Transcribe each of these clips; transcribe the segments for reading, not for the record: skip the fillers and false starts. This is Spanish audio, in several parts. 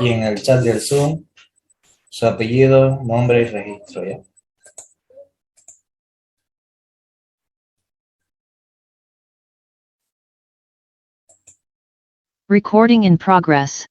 Y en el chat del Zoom, su apellido, nombre y registro, ¿ya? Recording in progress.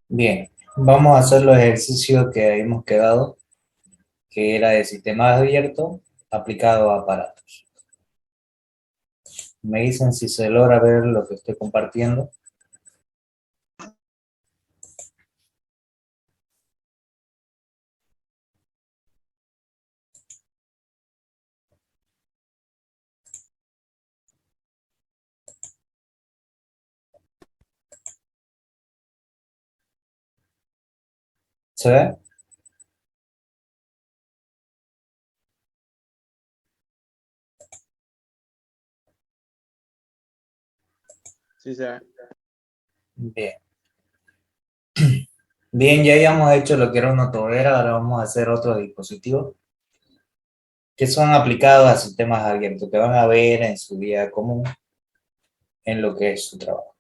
Bien, vamos a hacer los ejercicios que habíamos quedado, que era de sistema abierto aplicado a aparatos. Me dicen si se logra ver lo que estoy compartiendo. ¿Se ve? Sí, se ve. Bien. Bien, ya habíamos hecho lo que era una tobera, ahora vamos a hacer otro dispositivo que son aplicados a sistemas abiertos, que van a ver en su vida común en lo que es su trabajo.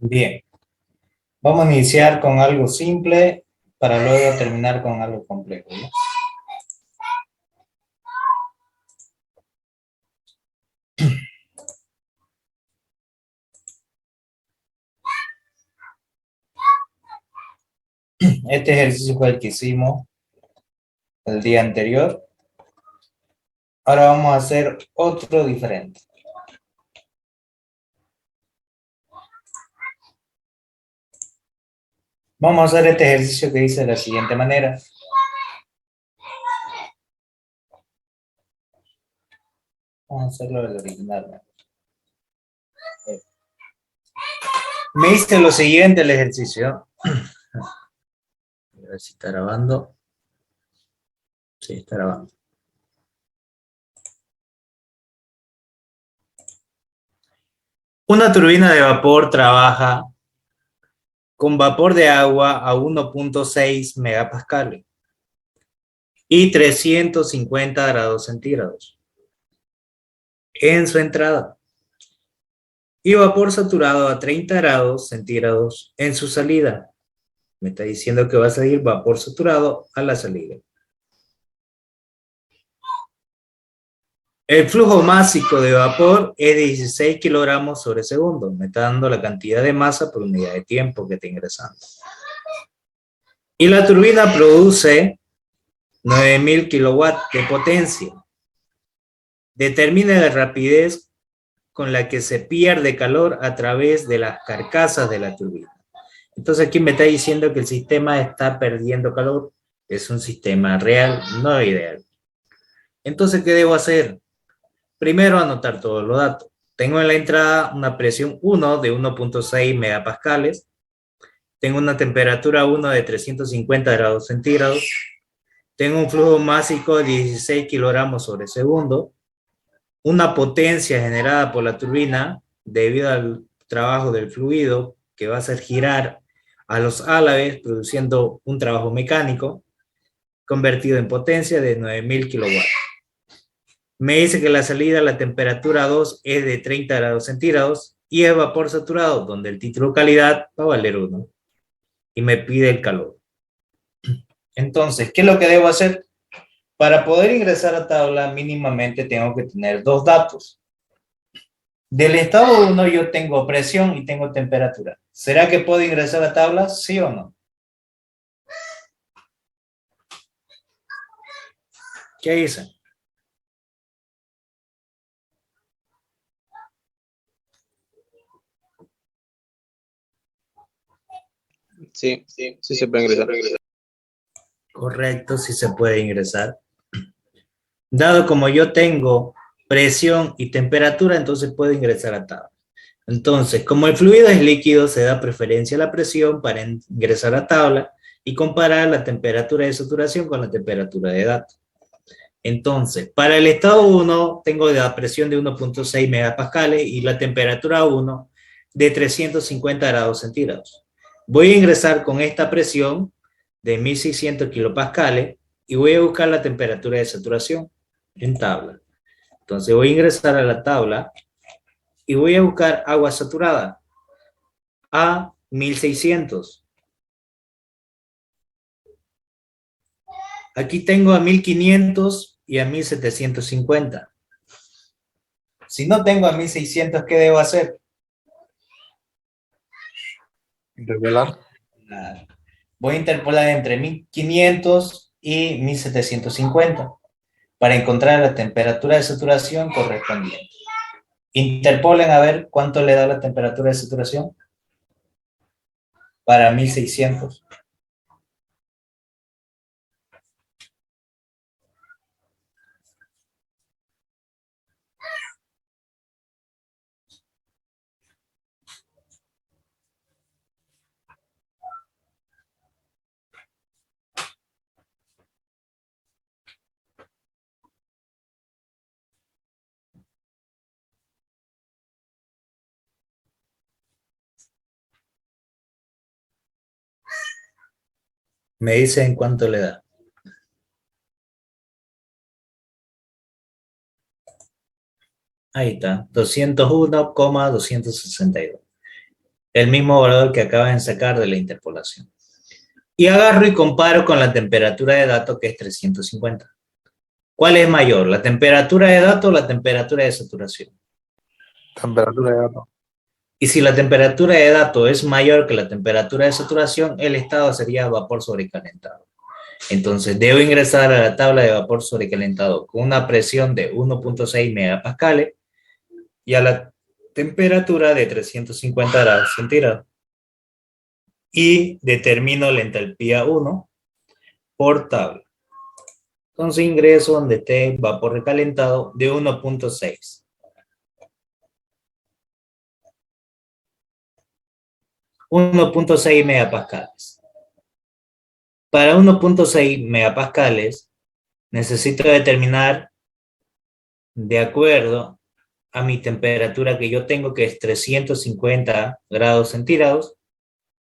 Bien, vamos a iniciar con algo simple para luego terminar con algo complejo, ¿no? Este ejercicio fue el que hicimos el día anterior. Ahora vamos a hacer otro diferente. Vamos a hacer este ejercicio que dice de la siguiente manera. Vamos a hacerlo del original, ¿no? Me dice lo siguiente el ejercicio. A ver si está grabando. Sí, está grabando. Una turbina de vapor trabaja con vapor de agua a 1.6 megapascales y 350 grados centígrados en su entrada y vapor saturado a 30 grados centígrados en su salida. Me está diciendo que va a salir vapor saturado a la salida. El flujo másico de vapor es de 16 kilogramos sobre segundo. Me está dando la cantidad de masa por unidad de tiempo que está ingresando. Y la turbina produce 9000 kilowatts de potencia. Determina la rapidez con la que se pierde calor a través de las carcasas de la turbina. Entonces aquí me está diciendo que el sistema está perdiendo calor. Es un sistema real, no ideal. Entonces, ¿qué debo hacer? Primero, anotar todos los datos. Tengo en la entrada una presión 1 de 1.6 megapascales. Tengo una temperatura 1 de 350 grados centígrados. Tengo un flujo másico de 16 kilogramos sobre segundo. Una potencia generada por la turbina debido al trabajo del fluido que va a hacer girar a los álabes produciendo un trabajo mecánico convertido en potencia de 9000 kilowatts. Me dice que la salida a la temperatura 2 es de 30 grados centígrados y es vapor saturado, donde el título calidad va a valer 1. Y me pide el calor. Entonces, ¿qué es lo que debo hacer? Para poder ingresar a tabla, mínimamente tengo que tener dos datos. Del estado 1 yo tengo presión y tengo temperatura. ¿Será que puedo ingresar a tabla? ¿Sí o no? ¿Qué dicen? Sí, sí se puede ingresar. Correcto, sí se puede ingresar. Dado como yo tengo presión y temperatura, entonces puedo ingresar a tabla. Entonces, como el fluido es líquido, se da preferencia a la presión para ingresar a tabla y comparar la temperatura de saturación con la temperatura de datos. Entonces, para el estado 1 tengo la presión de 1.6 megapascales y la temperatura 1 de 350 grados centígrados. Voy a ingresar con esta presión de 1600 kilopascales y voy a buscar la temperatura de saturación en tabla. Entonces voy a ingresar a la tabla y voy a buscar agua saturada a 1600. Aquí tengo a 1500 y a 1750. Si no tengo a 1600, ¿qué debo hacer? Regular. Voy a interpolar entre 1500 y 1750 para encontrar la temperatura de saturación correspondiente. Interpolen a ver cuánto le da la temperatura de saturación para 1600. Me dicen cuánto le da. Ahí está, 201,262. el mismo valor que acaban de sacar de la interpolación. Y agarro y comparo con la temperatura de datos, que es 350. ¿Cuál es mayor, la temperatura de datos o la temperatura de saturación? Temperatura de datos. Y si la temperatura de datos es mayor que la temperatura de saturación, el estado sería vapor sobrecalentado. Entonces, debo ingresar a la tabla de vapor sobrecalentado con una presión de 1.6 megapascales y a la temperatura de 350 grados centígrados. Y determino la entalpía 1 por tabla. Entonces ingreso donde esté vapor recalentado de 1.6. 1.6 megapascales. Para 1.6 megapascales necesito determinar, de acuerdo a mi temperatura que yo tengo, que es 350 grados centígrados,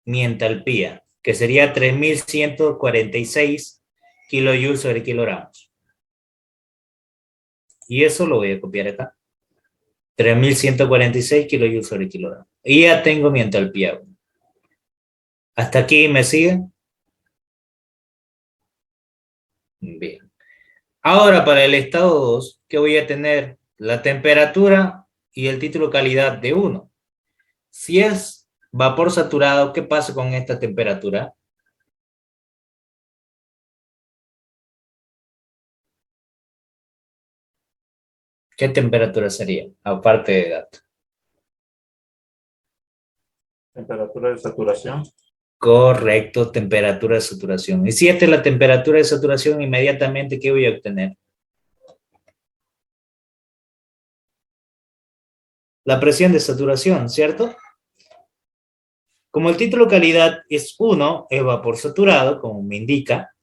mi entalpía, que sería 3146 kilojoules sobre kilogramos. Y eso lo voy a copiar acá. 3146 kilojoules sobre kilogramos. Y ya tengo mi entalpía. ¿Hasta aquí me siguen? Bien. Ahora para el estado 2, ¿qué voy a tener? La temperatura y el título calidad de 1. Si es vapor saturado, ¿qué pasa con esta temperatura? ¿Qué temperatura sería? Aparte de dato. Temperatura de saturación. Correcto, temperatura de saturación. Y si esta es la temperatura de saturación, inmediatamente, ¿qué voy a obtener? La presión de saturación, ¿cierto? Como el título calidad es 1, es vapor saturado, como me indica,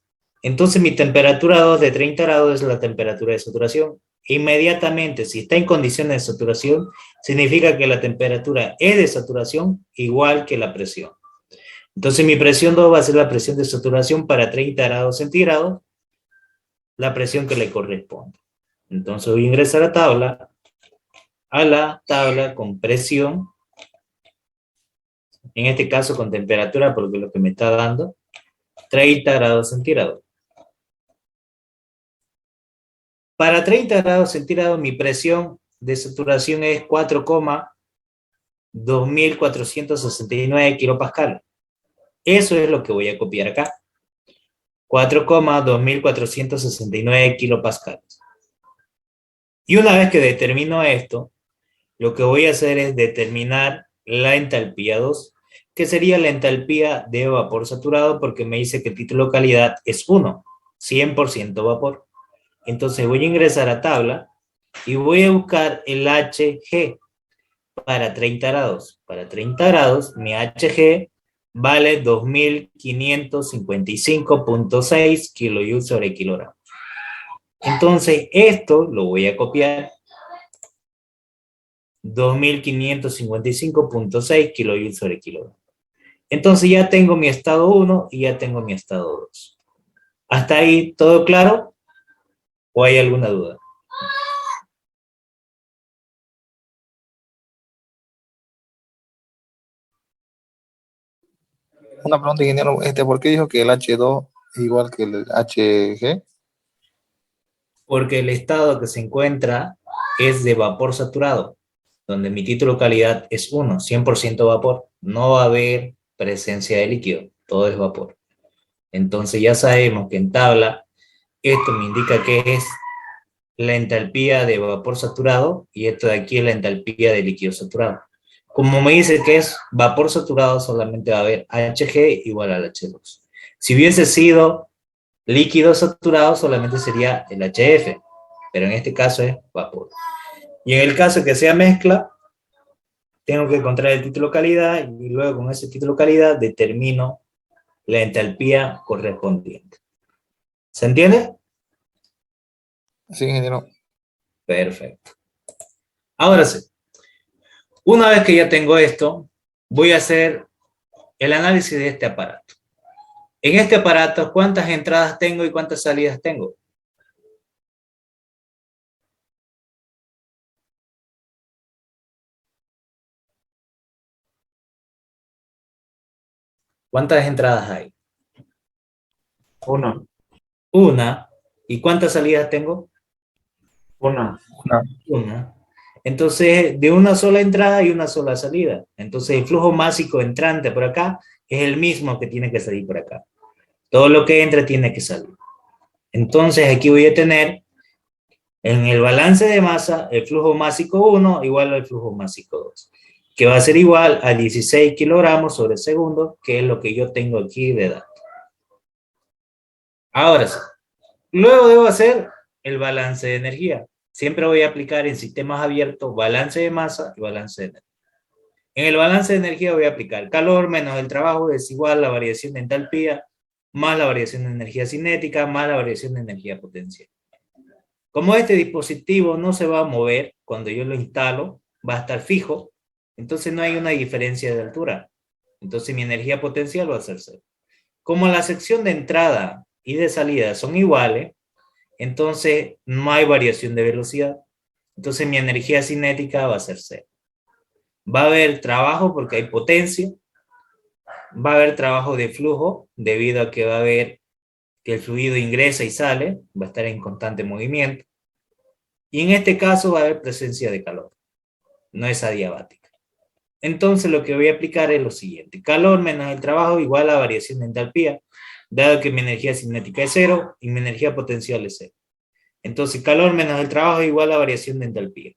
entonces mi temperatura 2 de 30 grados es la temperatura de saturación. Inmediatamente, si está en condiciones de saturación, significa que la temperatura es de saturación igual que la presión. Entonces mi presión 2 va a ser la presión de saturación para 30 grados centígrados, la presión que le corresponde. Entonces voy a ingresar a la tabla con presión, en este caso con temperatura, porque es lo que me está dando, 30 grados centígrados. Para 30 grados centígrados mi presión de saturación es 4,2469 kilopascal. Eso es lo que voy a copiar acá. 4,2469 kilopascales. Y una vez que determino esto, lo que voy a hacer es determinar la entalpía 2, que sería la entalpía de vapor saturado, porque me dice que el título calidad es 1, 100% vapor. Entonces voy a ingresar a tabla y voy a buscar el HG para 30 grados. Para 30 grados, mi HG vale 2555.6 kilojoules sobre kilogramo. Entonces, esto lo voy a copiar. 2555.6 kilojoules sobre kilogramo. Entonces ya tengo mi estado 1 y ya tengo mi estado 2. ¿Hasta ahí todo claro? ¿O hay alguna duda? Una pregunta, ingeniero, ¿por qué dijo que el H2 es igual que el HG? Porque el estado que se encuentra es de vapor saturado, donde mi título calidad es 1, 100% vapor. No va a haber presencia de líquido, todo es vapor. Entonces ya sabemos que en tabla esto me indica que es la entalpía de vapor saturado y esto de aquí es la entalpía de líquido saturado. Como me dice que es vapor saturado, solamente va a haber Hg igual al H2. Si hubiese sido líquido saturado, solamente sería el HF, pero en este caso es vapor. Y en el caso que sea mezcla, tengo que encontrar el título calidad y luego con ese título calidad determino la entalpía correspondiente. ¿Se entiende? Sí, ingeniero. Perfecto. Ahora sí, una vez que ya tengo esto, voy a hacer el análisis de este aparato. En este aparato, ¿cuántas entradas tengo y cuántas salidas tengo? ¿Cuántas entradas hay? Una, Una. ¿Y cuántas salidas tengo? una, Una. Una. Entonces, de una sola entrada y una sola salida. Entonces, el flujo másico entrante por acá es el mismo que tiene que salir por acá. Todo lo que entra tiene que salir. Entonces, aquí voy a tener en el balance de masa el flujo másico 1 igual al flujo másico 2, que va a ser igual a 16 kilogramos sobre segundo, que es lo que yo tengo aquí de dato. Ahora sí, luego debo hacer el balance de energía. Siempre voy a aplicar en sistemas abiertos balance de masa y balance de energía. En el balance de energía voy a aplicar calor menos el trabajo es igual a la variación de entalpía más la variación de energía cinética más la variación de energía potencial. Como este dispositivo no se va a mover cuando yo lo instalo, va a estar fijo, entonces no hay una diferencia de altura. Entonces mi energía potencial va a ser cero. Como la sección de entrada y de salida son iguales, entonces no hay variación de velocidad. Entonces mi energía cinética va a ser cero. Va a haber trabajo porque hay potencia, va a haber trabajo de flujo debido a que va a haber que el fluido ingresa y sale, va a estar en constante movimiento. Y en este caso va a haber presencia de calor, no es adiabática. Entonces lo que voy a aplicar es lo siguiente. Calor menos el trabajo igual a variación de entalpía, dado que mi energía cinética es cero y mi energía potencial es cero. Entonces calor menos el trabajo igual a variación de entalpía.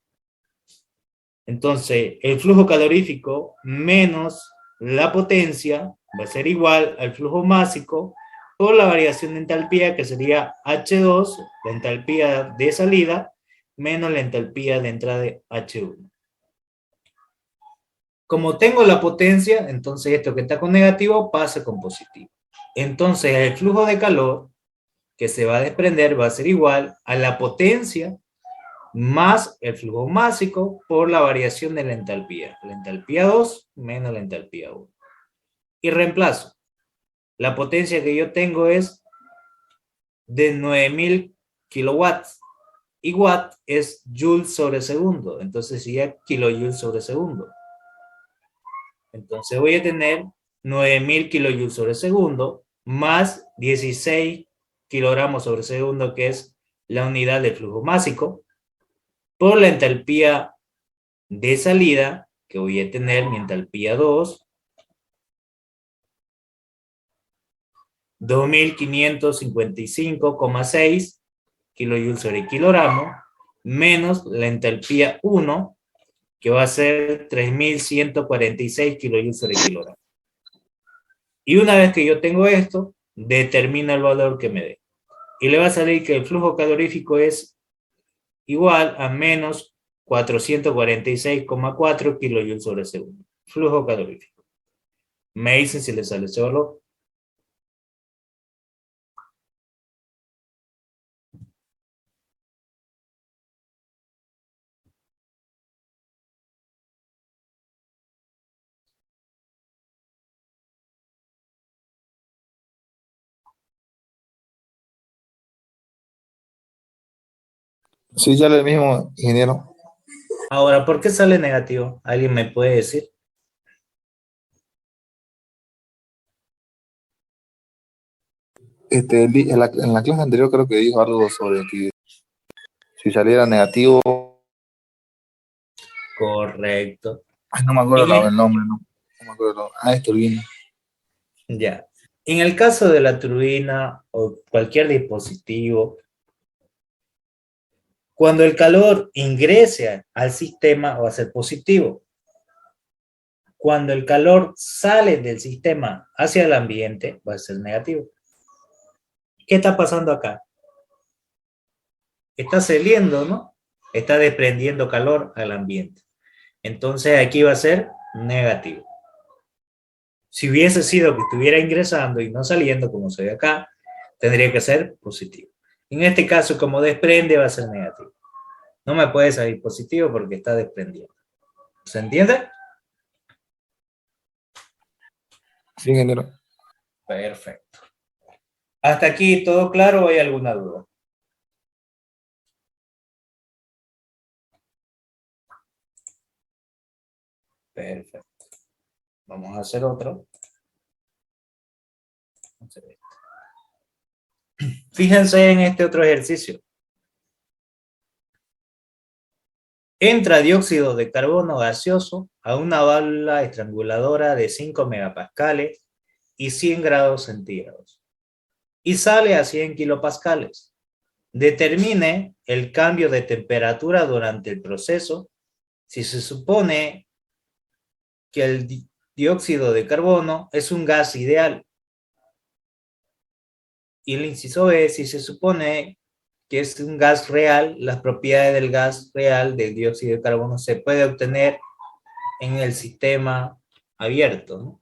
Entonces el flujo calorífico menos la potencia va a ser igual al flujo másico por la variación de entalpía, que sería H2, la entalpía de salida, menos la entalpía de entrada de H1. Como tengo la potencia, entonces esto que está con negativo pasa con positivo. Entonces el flujo de calor que se va a desprender va a ser igual a la potencia más el flujo másico por la variación de la entalpía. La entalpía 2 menos la entalpía 1. Y reemplazo. La potencia que yo tengo es de 9000 kilowatts. Y watt es joules sobre segundo. Entonces sería kilojoules sobre segundo. Entonces voy a tener 9000 kilojoules sobre segundo más 16 kilogramos sobre segundo, que es la unidad de flujo másico, por la entalpía de salida, que voy a tener mi entalpía 2, 2555,6 kilojoules sobre kilogramo, menos la entalpía 1, que va a ser 3146 kilojoules sobre kilogramo. Y una vez que yo tengo esto, determina el valor que me dé. Y le va a salir que el flujo calorífico es igual a menos 446,4 kilojoules sobre segundo. Flujo calorífico. Me dicen si le sale ese valor. Sí, ya lo mismo, ingeniero. Ahora, ¿por qué sale negativo? ¿Alguien me puede decir? En la clase anterior creo que dijo algo sobre que si saliera negativo, Correcto. ay, no me acuerdo En el nombre, no, no me acuerdo. Ah, es turbina. ya. En el caso de la turbina o cualquier dispositivo, cuando el calor ingrese al sistema va a ser positivo. Cuando el calor sale del sistema hacia el ambiente va a ser negativo. ¿Qué está pasando acá? Está saliendo, ¿no? Está desprendiendo calor al ambiente. Entonces aquí va a ser negativo. Si hubiese sido que estuviera ingresando y no saliendo, como se ve acá, tendría que ser positivo. En este caso, como desprende, va a ser negativo. No me puede salir positivo porque está desprendiendo. ¿Se entiende? Sí, ingeniero. Perfecto. ¿Hasta aquí todo claro o hay alguna duda? Perfecto. Vamos a hacer otro. Fíjense en este otro ejercicio. Entra dióxido de carbono gaseoso a una válvula estranguladora de 5 megapascales y 100 grados centígrados y sale a 100 kilopascales. Determine el cambio de temperatura durante el proceso si se supone que el dióxido de carbono es un gas ideal. Y el inciso B, si se supone que es un gas real, las propiedades del gas real del dióxido de carbono se puede obtener en el sistema abierto, ¿no?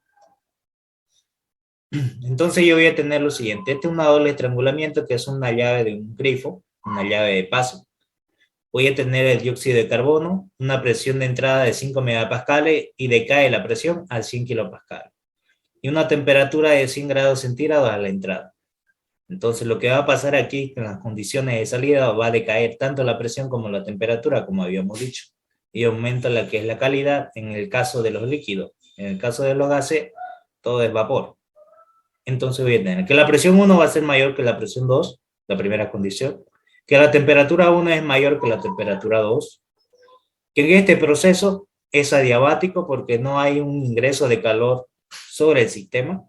Entonces yo voy a tener lo siguiente. Este es un doble estrangulamiento que es una llave de un grifo, una llave de paso. Voy a tener el dióxido de carbono, una presión de entrada de 5 megapascales y decae la presión a 100 kilopascales. Y una temperatura de 100 grados centígrados a la entrada. Entonces lo que va a pasar aquí en las condiciones de salida va a decaer tanto la presión como la temperatura, como habíamos dicho. Y aumenta la que es la calidad en el caso de los líquidos. En el caso de los gases, todo es vapor. Entonces voy a tener que la presión 1 va a ser mayor que la presión 2, la primera condición. Que la temperatura 1 es mayor que la temperatura 2. Que en este proceso es adiabático porque no hay un ingreso de calor sobre el sistema.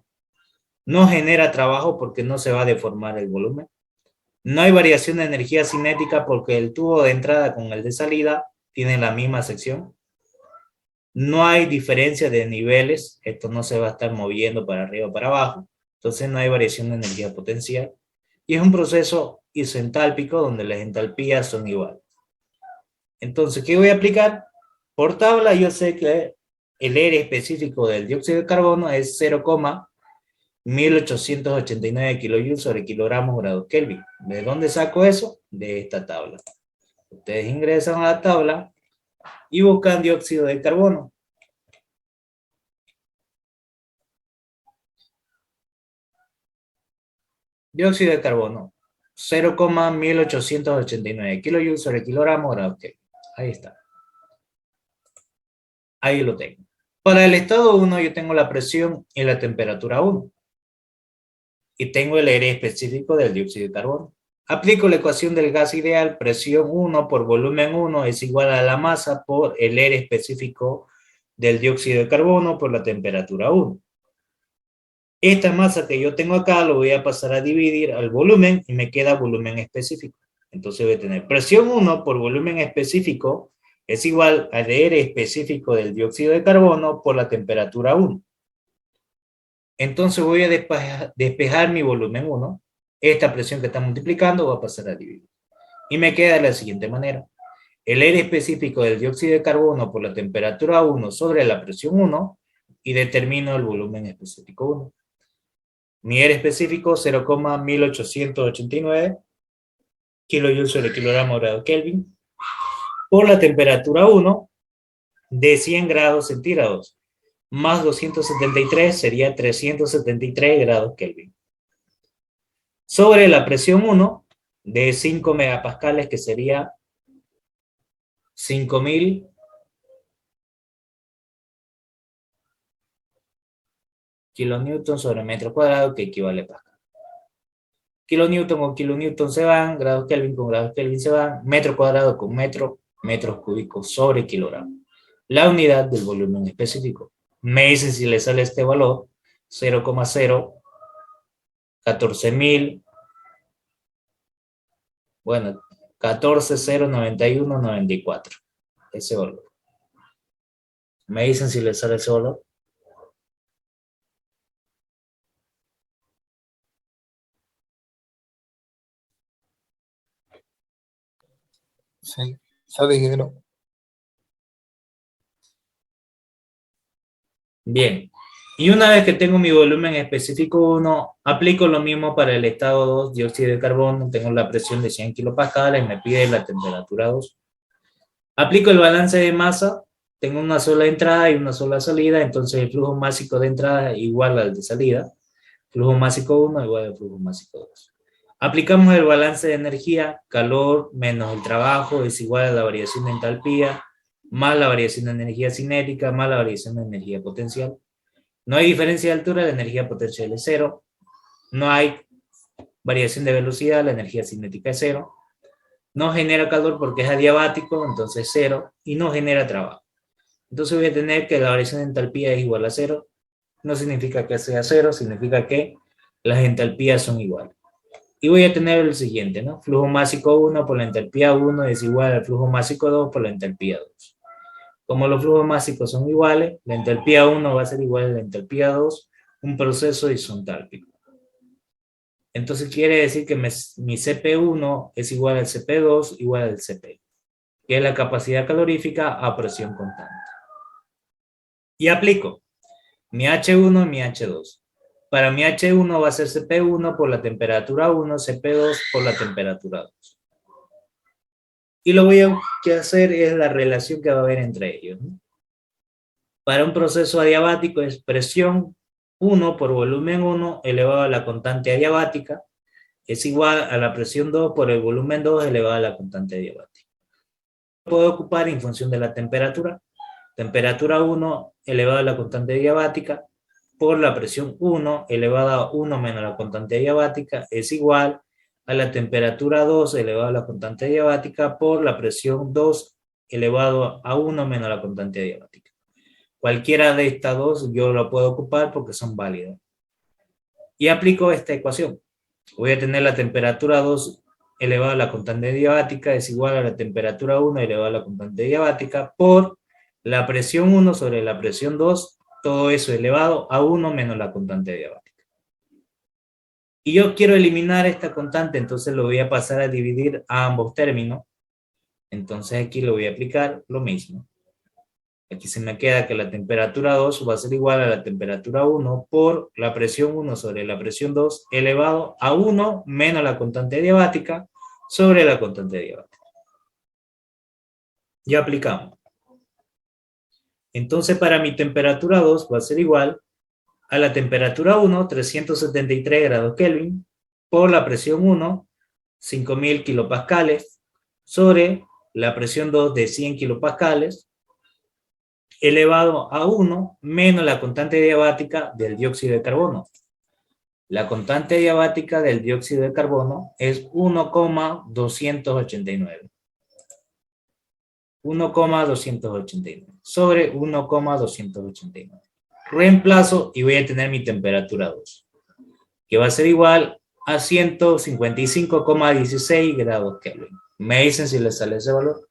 No genera trabajo porque no se va a deformar el volumen. No hay variación de energía cinética porque el tubo de entrada con el de salida tienen la misma sección. No hay diferencia de niveles, esto no se va a estar moviendo para arriba o para abajo, entonces no hay variación de energía potencial. Y es un proceso isentálpico donde las entalpías son iguales. Entonces, ¿qué voy a aplicar? Por tabla yo sé que el R específico del dióxido de carbono es 0,1889 kilojoules sobre kilogramos grados Kelvin. ¿De dónde saco eso? De esta tabla. Ustedes ingresan a la tabla y buscan dióxido de carbono. Dióxido de carbono, 0,1889 kilojoules sobre kilogramo grado Kelvin. Ahí está. Ahí lo tengo. Para el estado 1 yo tengo la presión y la temperatura 1. Y tengo el R específico del dióxido de carbono. Aplico la ecuación del gas ideal, presión 1 por volumen 1 es igual a la masa por el R específico del dióxido de carbono por la temperatura 1. Esta masa que yo tengo acá lo voy a pasar a dividir al volumen y me queda volumen específico. Entonces voy a tener presión 1 por volumen específico es igual al R específico del dióxido de carbono por la temperatura 1. Entonces voy a despejar mi volumen 1. Esta presión que está multiplicando va a pasar a dividir. Y me queda de la siguiente manera. El R específico del dióxido de carbono por la temperatura 1 sobre la presión 1 y determino el volumen específico 1. Mi R específico 0,1889 kilojoules sobre kilogramo grado Kelvin por la temperatura 1 de 100 grados centígrados más 273 sería 373 grados Kelvin. Sobre la presión 1 de 5 megapascales que sería 5000 kilonewton sobre metro cuadrado que equivale a pascal. Kilonewton con kilonewton se van, grados Kelvin con grados Kelvin se van, metro cuadrado con metros cúbicos sobre kilogramo. La unidad del volumen específico. Me dicen si le sale este valor, 0,014.000, bueno, 14,091,94, ese valor. Me dicen si le sale ese valor. Sí, sale ingeniero. Bien. Y una vez que tengo mi volumen específico 1, aplico lo mismo para el estado 2, dióxido de carbono, tengo la presión de 100 kilopascales, me pide la temperatura 2. Aplico el balance de masa, tengo una sola entrada y una sola salida, entonces el flujo másico de entrada igual al de salida, flujo másico 1 igual al flujo másico 2. Aplicamos el balance de energía, calor menos el trabajo es igual a la variación de entalpía, más la variación de energía cinética, más la variación de energía potencial. No hay diferencia de altura, la energía potencial es 0. No hay variación de velocidad, la energía cinética es cero. No genera calor porque es adiabático, entonces cero. Y no genera trabajo. Entonces voy a tener que la variación de entalpía es igual a cero. No significa que sea cero, significa que las entalpías son iguales. Y voy a tener el siguiente, ¿no? Flujo másico 1 por la entalpía 1 es igual al flujo másico 2 por la entalpía 2. Como los flujos másicos son iguales, la entalpía 1 va a ser igual a la entalpía 2, un proceso isentálpico. Entonces quiere decir que mi CP1 es igual al CP2 igual al CP, que es la capacidad calorífica a presión constante. Y aplico mi H1 y mi H2. Para mi H1 va a ser CP1 por la temperatura 1, CP2 por la temperatura 2. Y lo voy a hacer es la relación que va a haber entre ellos, ¿no? Para un proceso adiabático es presión 1 por volumen 1 elevado a la constante adiabática es igual a la presión 2 por el volumen 2 elevado a la constante adiabática. Puedo ocupar en función de la temperatura. Temperatura 1 elevado a la constante adiabática por la presión 1 elevada a 1 menos la constante adiabática es igual a la temperatura 2 elevado a la constante adiabática por la presión 2 elevado a 1 menos la constante adiabática. Cualquiera de estas dos yo la puedo ocupar porque son válidas. Y aplico esta ecuación. Voy a tener la temperatura 2 elevado a la constante adiabática es igual a la temperatura 1 elevado a la constante adiabática por la presión 1 sobre la presión 2, todo eso elevado a 1 menos la constante adiabática. Y yo quiero eliminar esta constante, entonces lo voy a pasar a dividir a ambos términos. Entonces aquí lo voy a aplicar lo mismo. Aquí se me queda que la temperatura 2 va a ser igual a la temperatura 1 por la presión 1 sobre la presión 2 elevado a 1 menos la constante adiabática sobre la constante adiabática. Ya aplicamos. Entonces para mi temperatura 2 va a ser igual a la temperatura 1, 373 grados Kelvin, por la presión 1, 5000 kilopascales, sobre la presión 2 de 100 kilopascales, elevado a 1 menos la constante adiabática del dióxido de carbono. La constante adiabática del dióxido de carbono es 1,289. 1,289 sobre 1,289. Reemplazo y voy a tener mi temperatura 2, que va a ser igual a 155,16 grados Kelvin. Me dicen si les sale ese valor.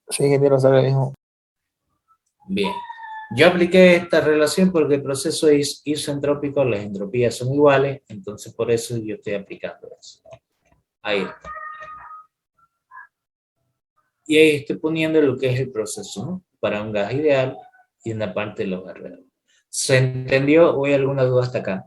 Sí, ingeniero, sale el mismo. Bien. Yo apliqué esta relación porque el proceso es isentrópico, las entropías son iguales, entonces por eso yo estoy aplicando eso. Ahí está. Y ahí estoy poniendo lo que es el proceso, ¿no? Para un gas ideal y una parte de los alrededores. ¿Se entendió? ¿O hay alguna duda hasta acá?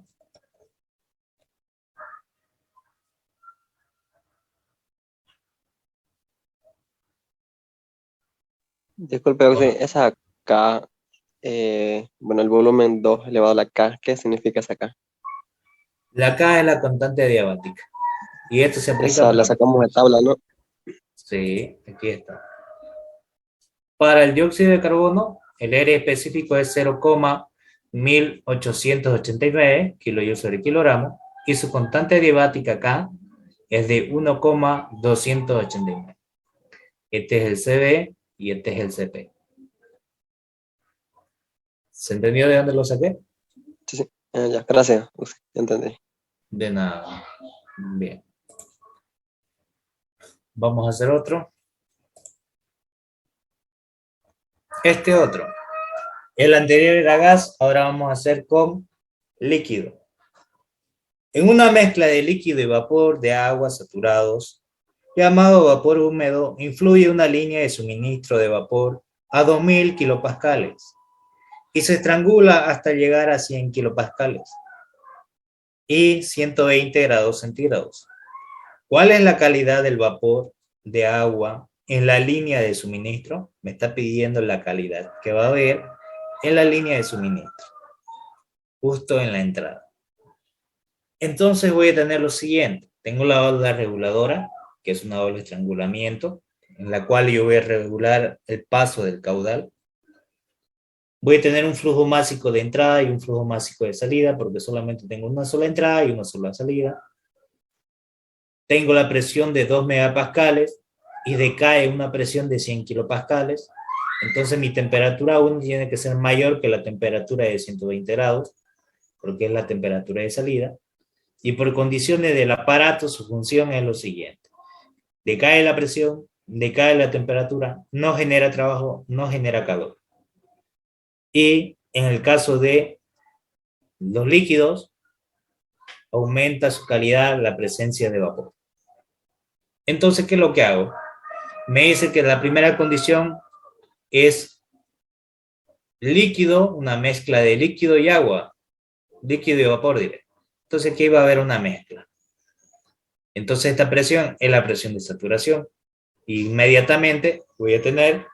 Disculpe, Oxy, esa K, bueno, el volumen 2 elevado a la K, ¿qué significa esa K? La K es la constante adiabática. Y esto se aplica Esa la sacamos de tabla, ¿no? Sí, aquí está. Para el dióxido de carbono, el R específico es 0,1889 kJ sobre kilogramo y su constante adiabática K es de 1,289. Este es el CB y este es el CP. ¿Se entendió de dónde lo saqué? Sí, sí. Ya, gracias, Oxy, ya entendí. De nada. Bien. Vamos a hacer otro. Este otro. El anterior era gas, ahora vamos a hacer con líquido. En una mezcla de líquido y vapor de agua saturados, llamado vapor húmedo, influye una línea de suministro de vapor a 2000 kilopascales y se estrangula hasta llegar a 100 kilopascales y 120 grados centígrados. ¿Cuál es la calidad del vapor de agua en la línea de suministro? Me está pidiendo la calidad que va a haber en la línea de suministro. justo en la entrada. Entonces voy a tener lo siguiente. Tengo la válvula reguladora, que es una válvula de estrangulamiento, en la cual yo voy a regular el paso del caudal. Voy a tener un flujo másico de entrada y un flujo másico de salida, porque solamente tengo una sola entrada y una sola salida. Tengo la presión de 2 megapascales y decae una presión de 100 kilopascales. Entonces mi temperatura aún tiene que ser mayor que la temperatura de 120 grados, porque es la temperatura de salida. Y por condiciones del aparato, su función es lo siguiente. Decae la presión, decae la temperatura, no genera trabajo, no genera calor. Y en el caso de los líquidos, aumenta su calidad la presencia de vapor. Entonces, ¿qué es lo que hago? Me dice que la primera condición es líquido, una mezcla de líquido y agua, líquido y vapor, diré. Entonces aquí va a haber una mezcla. Entonces esta presión es la presión de saturación. Inmediatamente voy a tener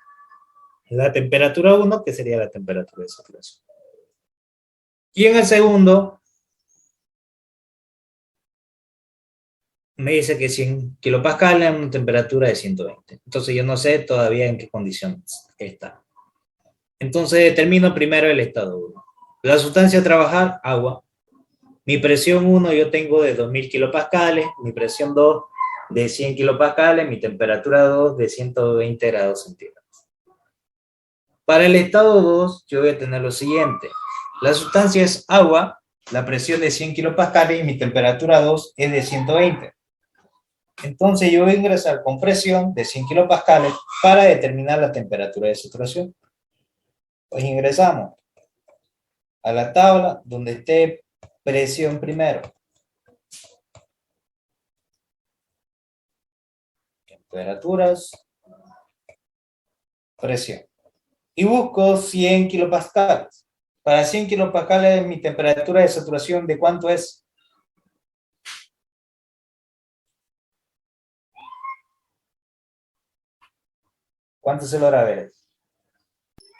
la temperatura 1, que sería la temperatura de saturación. Y en el segundo, me dice que 100 kilopascales en una temperatura de 120. Entonces yo no sé todavía en qué condiciones está. Entonces determino primero el estado 1. La sustancia a trabajar, agua. Mi presión 1 yo tengo de 2000 kilopascales, mi presión 2 de 100 kilopascales, mi temperatura 2 de 120 grados centígrados. Para el estado 2 yo voy a tener lo siguiente. La sustancia es agua, la presión de 100 kilopascales y mi temperatura 2 es de 120. Entonces yo voy a ingresar con presión de 100 kilopascales para determinar la temperatura de saturación. Pues ingresamos a la tabla donde esté presión primero. Temperaturas, presión. Y busco 100 kilopascales. Para 100 kilopascales, mi temperatura de saturación, ¿de cuánto es? ¿Cuánto se logra ver?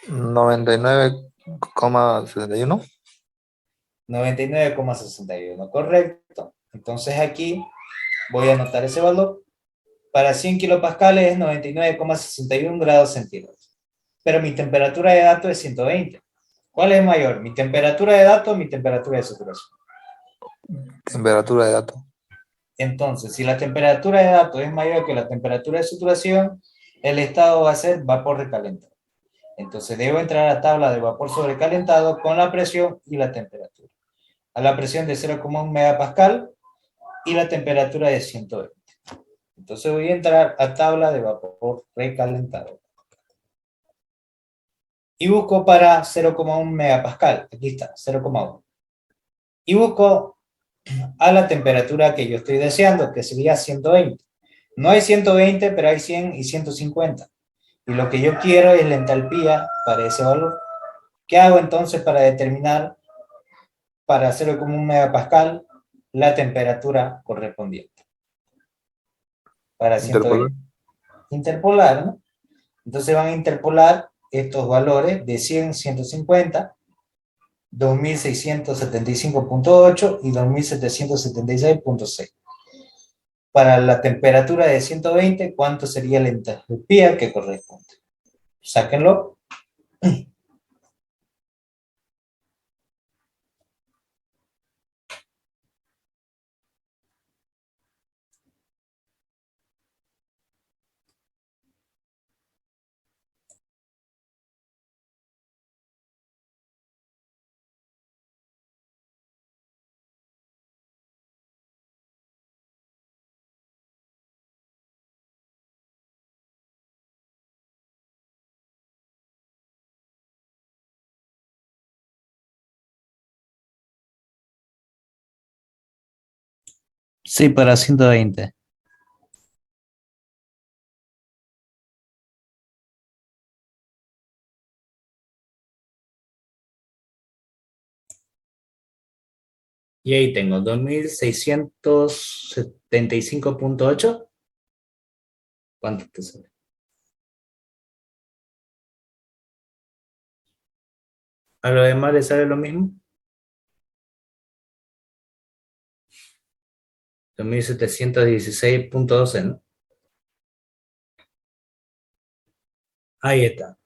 99,71. 99,61, correcto. Entonces aquí voy a anotar ese valor. Para 100 kilopascales es 99,61 grados centígrados. Pero mi temperatura de datos es 120. ¿Cuál es mayor? ¿Mi temperatura de datos o mi temperatura de saturación? Temperatura de datos. Entonces, si la temperatura de datos es mayor que la temperatura de saturación, el estado va a ser vapor recalentado. Entonces, debo entrar a la tabla de vapor sobrecalentado con la presión y la temperatura. A la presión de 0,1 megapascal y la temperatura de 120. Entonces, voy a entrar a tabla de vapor recalentado. Y busco para 0,1 megapascal. Aquí está, 0,1. Y busco a la temperatura que yo estoy deseando, que sería 120. No hay 120, pero hay 100 y 150. Y lo que yo quiero es la entalpía para ese valor. ¿Qué hago entonces para determinar para 0,1 megapascal la temperatura correspondiente? Para Interpolar. 120. Interpolar, ¿no? Entonces van a interpolar estos valores de 100, 150, 2675.8 y 2776.6. Para la temperatura de 120, ¿cuánto sería la entalpía que corresponde? Sáquenlo. Sí, para 120. Y ahí tengo 2675.8. ¿Cuánto te sale? ¿A lo demás le sale lo mismo? 2716.12, ¿no? Ahí está.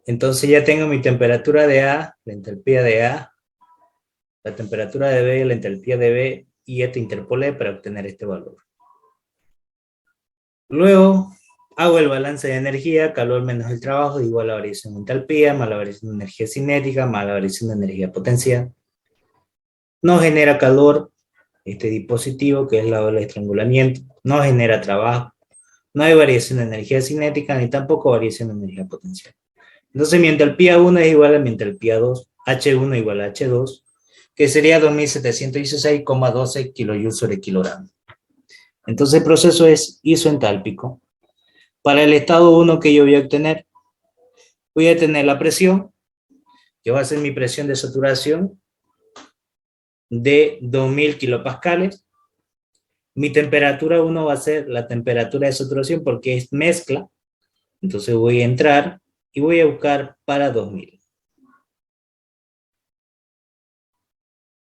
Entonces ya tengo mi temperatura de A, la entalpía de A, la temperatura de B, la entalpía de B, y esto interpolé para obtener este valor. Luego hago el balance de energía, calor menos el trabajo, igual a la variación de entalpía, más la variación de energía cinética, más la variación de energía potencial. No genera calor este dispositivo, que es la ola de estrangulamiento, no genera trabajo, no hay variación de energía cinética, ni tampoco variación de energía potencial. Entonces mi entalpía 1 es igual a mi entalpía 2, H1 igual a H2, que sería 2716,12 kilojoules sobre kilogramo. Entonces el proceso es isoentálpico. Para el estado 1 que yo voy a obtener, voy a tener la presión, que va a ser mi presión de saturación, de 2000 kilopascales. Mi temperatura 1 va a ser la temperatura de saturación porque es mezcla. Entonces voy a entrar y voy a buscar para 2000.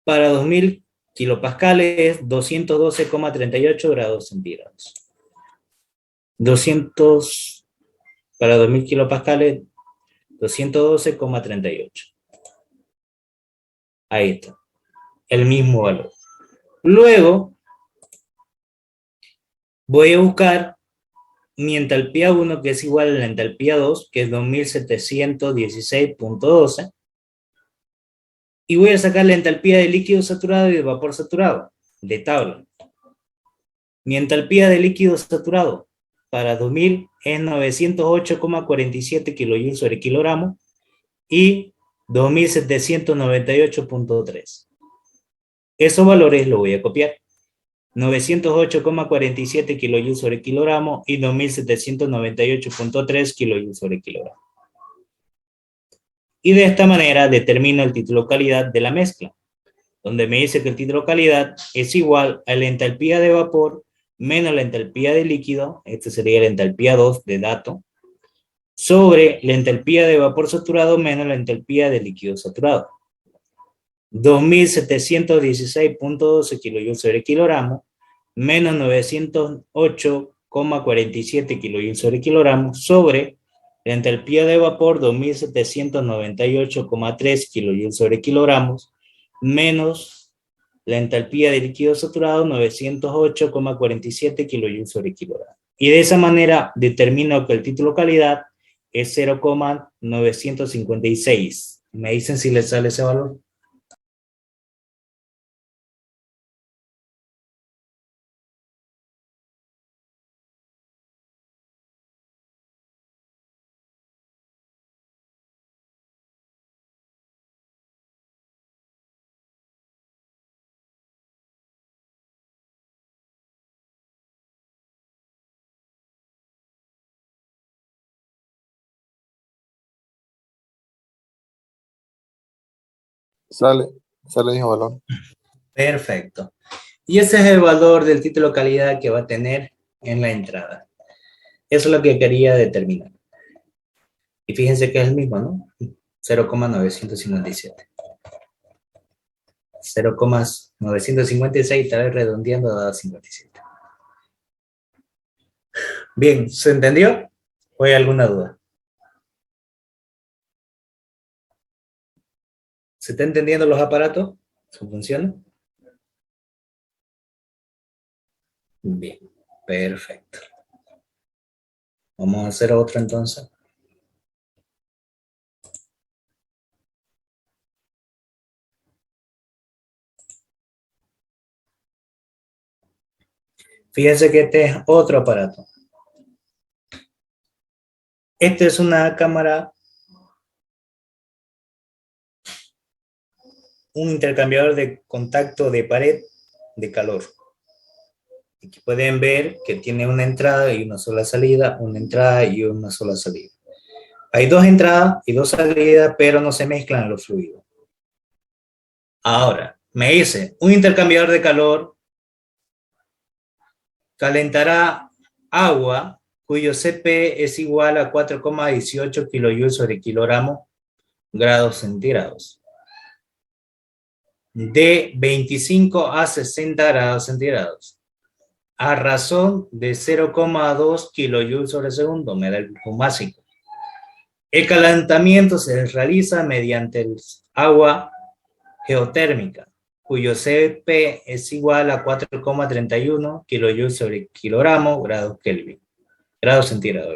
Para 2000 kilopascales es 212,38 grados centígrados. 200 para 2000 kilopascales, 212,38. Ahí está, el mismo valor. Luego voy a buscar mi entalpía 1, que es igual a la entalpía 2, que es 2716.12, y voy a sacar la entalpía de líquido saturado y de vapor saturado, de tabla. Mi entalpía de líquido saturado para 2000 es 908,47 kilojoules sobre kilogramo y 2798.3. Esos valores los voy a copiar. 908,47 kilojoules sobre kilogramo y 2798.3 kilojoules sobre kilogramo. Y de esta manera determino el título calidad de la mezcla, donde me dice que el título calidad es igual a la entalpía de vapor menos la entalpía de líquido, este sería la entalpía 2 de dato, sobre la entalpía de vapor saturado menos la entalpía de líquido saturado. 2716.12 kilojoules sobre kilogramo menos 908,47 kilojoules sobre kilogramo sobre la entalpía de vapor 2798,3 kilojoules sobre kilogramos menos la entalpía de líquido saturado 908,47 kilojoules sobre kilogramo. Y de esa manera determino que el título calidad es 0,956. ¿Me dicen si les sale ese valor? Sale el mismo valor. Perfecto. Y ese es el valor del título calidad que va a tener en la entrada. Eso es lo que quería determinar. Y fíjense que es el mismo, ¿no? 0,957. 0,956, tal vez redondeando a 57. Bien, ¿se entendió? ¿O hay alguna duda? ¿Se está entendiendo los aparatos? ¿Su función? Bien, perfecto. Vamos a hacer otro entonces. Fíjense que este es otro aparato. Este es una cámara, un intercambiador de contacto de pared de calor. Aquí pueden ver que tiene una entrada y una sola salida, una entrada y una sola salida. Hay dos entradas y dos salidas, pero no se mezclan los fluidos. Ahora, me dice, un intercambiador de calor calentará agua cuyo CP es igual a 4,18 kilojoules sobre kilogramo grados centígrados. de 25 a 60 grados centígrados, a razón de 0,2 kilojoules sobre segundo, me da el flujo másico. El calentamiento se realiza mediante el agua geotérmica, cuyo Cp es igual a 4,31 kilojoules sobre kilogramo grados Kelvin, grados centígrados,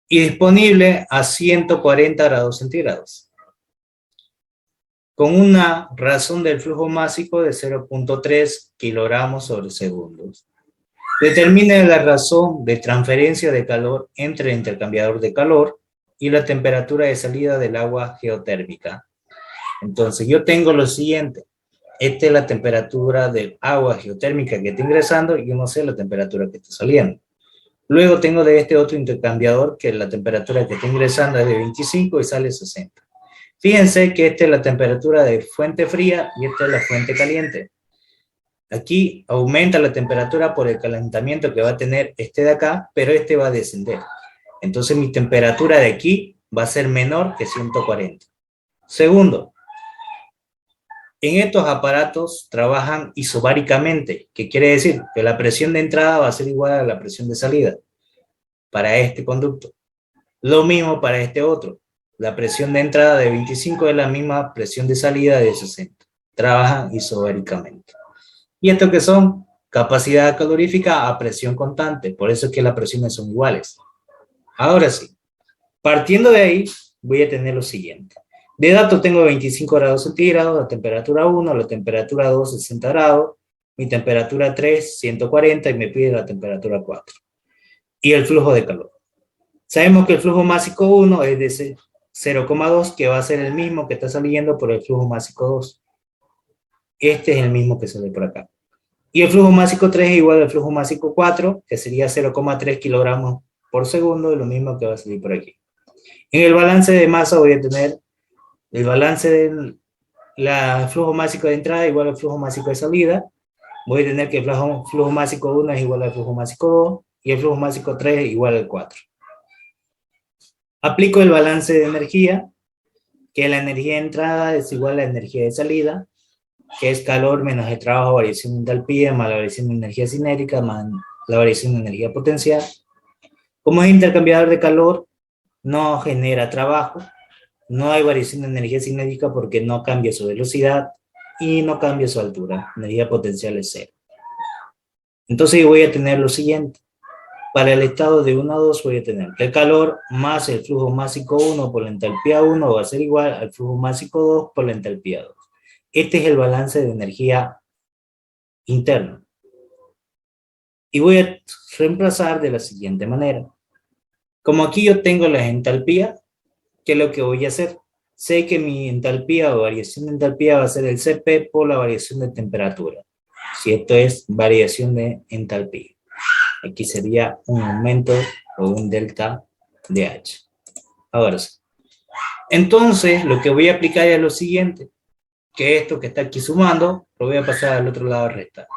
y disponible a 140 grados centígrados, con una razón del flujo másico de 0,3 kilogramos sobre segundos. Determine la razón de transferencia de calor entre el intercambiador de calor y la temperatura de salida del agua geotérmica. Entonces, yo tengo lo siguiente. Esta es la temperatura del agua geotérmica que está ingresando y yo no sé la temperatura que está saliendo. Luego tengo de este otro intercambiador que la temperatura que está ingresando es de 25 y sale 60. Fíjense que esta es la temperatura de fuente fría y esta es la fuente caliente. Aquí aumenta la temperatura por el calentamiento que va a tener este de acá, pero este va a descender. Entonces mi temperatura de aquí va a ser menor que 140. Segundo, en estos aparatos trabajan isobáricamente, que quiere decir que la presión de entrada va a ser igual a la presión de salida para este conducto. Lo mismo para este otro. La presión de entrada de 25 es la misma presión de salida de 60. Trabajan isobáricamente. ¿Y esto qué son? Capacidad calorífica a presión constante. Por eso es que las presiones son iguales. Ahora sí, partiendo de ahí, voy a tener lo siguiente. De datos tengo 25 grados centígrados, la temperatura 1, la temperatura 2, 60 grados, mi temperatura 3, 140 y me pide la temperatura 4. Y el flujo de calor. Sabemos que el flujo másico 1 es de 0,2, que va a ser el mismo que está saliendo por el flujo másico 2. Este es el mismo que sale por acá. Y el flujo másico 3 es igual al flujo másico 4, que sería 0,3 kilogramos por segundo, y lo mismo que va a salir por aquí. En el balance de masa voy a tener el balance del flujo másico de entrada igual al flujo másico de salida. Voy a tener que el flujo másico 1 es igual al flujo másico 2, y el flujo másico 3 es igual al 4. Aplico el balance de energía, que la energía de entrada es igual a la energía de salida, que es calor menos el trabajo, variación de entalpía, más la variación de energía cinética, más la variación de energía potencial. Como es intercambiador de calor, no genera trabajo, no hay variación de energía cinética porque no cambia su velocidad y no cambia su altura, energía potencial es 0. Entonces voy a tener lo siguiente. Para el estado de 1 a 2 voy a tener que el calor más el flujo másico 1 por la entalpía 1 va a ser igual al flujo másico 2 por la entalpía 2. Este es el balance de energía interno. Y voy a reemplazar de la siguiente manera. Como aquí yo tengo la entalpía, ¿qué es lo que voy a hacer? Sé que mi entalpía o variación de entalpía va a ser el Cp por la variación de temperatura. Si esto es variación de entalpía. Aquí sería un aumento o un delta de H. Ahora sí. Entonces, lo que voy a aplicar es lo siguiente. Que esto que está aquí sumando, lo voy a pasar al otro lado a restar.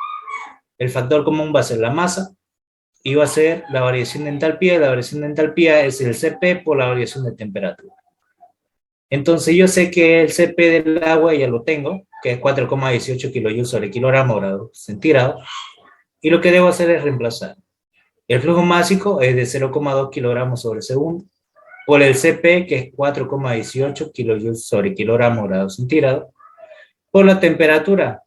El factor común va a ser la masa y va a ser la variación de entalpía. La variación de entalpía es el Cp por la variación de temperatura. Entonces yo sé que el Cp del agua ya lo tengo, que es 4,18 kilojoules sobre kilogramo grado centígrado. Y lo que debo hacer es reemplazar. El flujo másico es de 0,2 kilogramos sobre segundo por el Cp, que es 4,18 kilojoules sobre kilogramo grado centígrado, por la temperatura.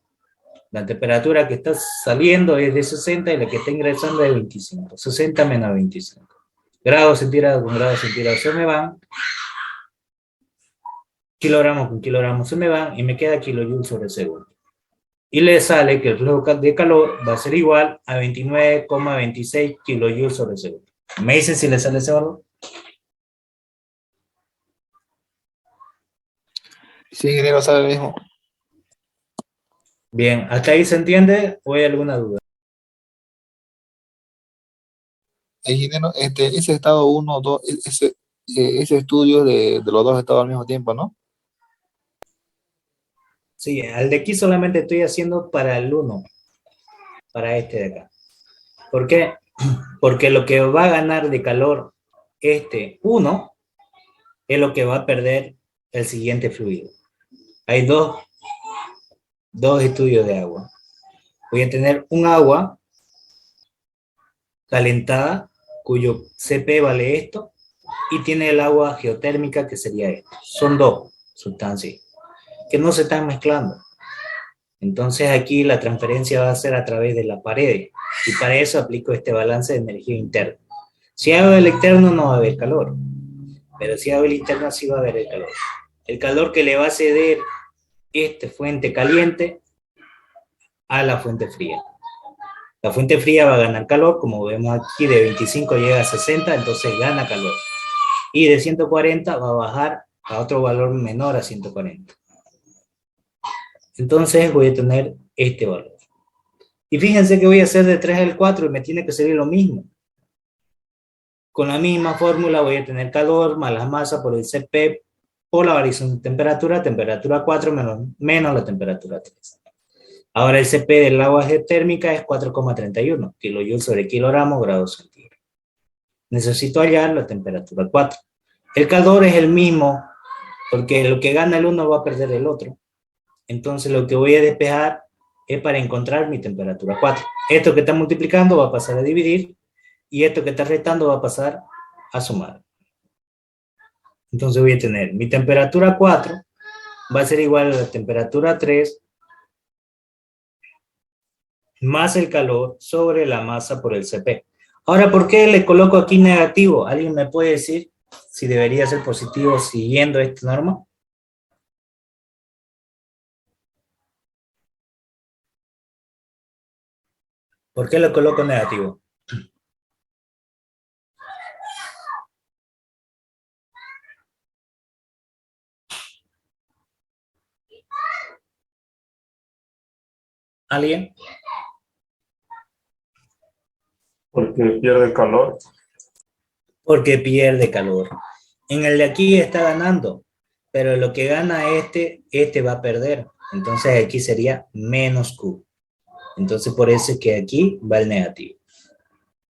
La temperatura que está saliendo es de 60 y la que está ingresando es de 25. 60 menos 25. Grados centígrados con grados centígrados se me van. Kilogramos con kilogramos se me van y me queda kilojoules sobre segundo. Y le sale que el flujo de calor va a ser igual a 29,26 kilojoules sobre segundo. ¿Me dicen si le sale ese valor? Sí, ingeniero, sabe lo mismo. Bien, ¿hasta ahí se entiende o hay alguna duda? Ingeniero, ese estado 1, 2, ese estudio de los dos estados al mismo tiempo, ¿no? Sí, al de aquí solamente estoy haciendo para el 1, para este de acá. ¿Por qué? Porque lo que va a ganar de calor este 1 es lo que va a perder el siguiente fluido. Hay dos dos estudios de agua. Voy a tener un agua calentada, cuyo CP vale esto, y tiene el agua geotérmica, que sería esto. Son dos sustancias que no se están mezclando. Entonces aquí la transferencia va a ser a través de la pared, y para eso aplico este balance de energía interna. Si hago el externo no va a haber calor, pero si hago el interno sí va a haber el calor. El calor que le va a ceder esta fuente caliente a la fuente fría. La fuente fría va a ganar calor, como vemos aquí, de 25 llega a 60, entonces gana calor. Y de 140 va a bajar a otro valor menor a 140. Entonces voy a tener este valor. Y fíjense que voy a hacer de 3 al 4 y me tiene que salir lo mismo. Con la misma fórmula voy a tener calor más la masa por el Cp por la variación de temperatura, temperatura 4 menos la temperatura 3. Ahora el Cp del agua geotérmica es 4,31 kJ sobre kilogramo grados centígrados. Necesito hallar la temperatura 4. El calor es el mismo, porque lo que gana el uno va a perder el otro. Entonces lo que voy a despejar es para encontrar mi temperatura 4. Esto que está multiplicando va a pasar a dividir, y esto que está restando va a pasar a sumar. Entonces voy a tener mi temperatura 4 va a ser igual a la temperatura 3 más el calor sobre la masa por el Cp. Ahora, ¿por qué le coloco aquí negativo? ¿Alguien me puede decir si debería ser positivo siguiendo esta norma? ¿Por qué le coloco negativo? ¿Alguien? Porque pierde calor. Porque pierde calor. En el de aquí está ganando, pero lo que gana este va a perder. Entonces aquí sería menos Q. Entonces por eso es que aquí va el negativo.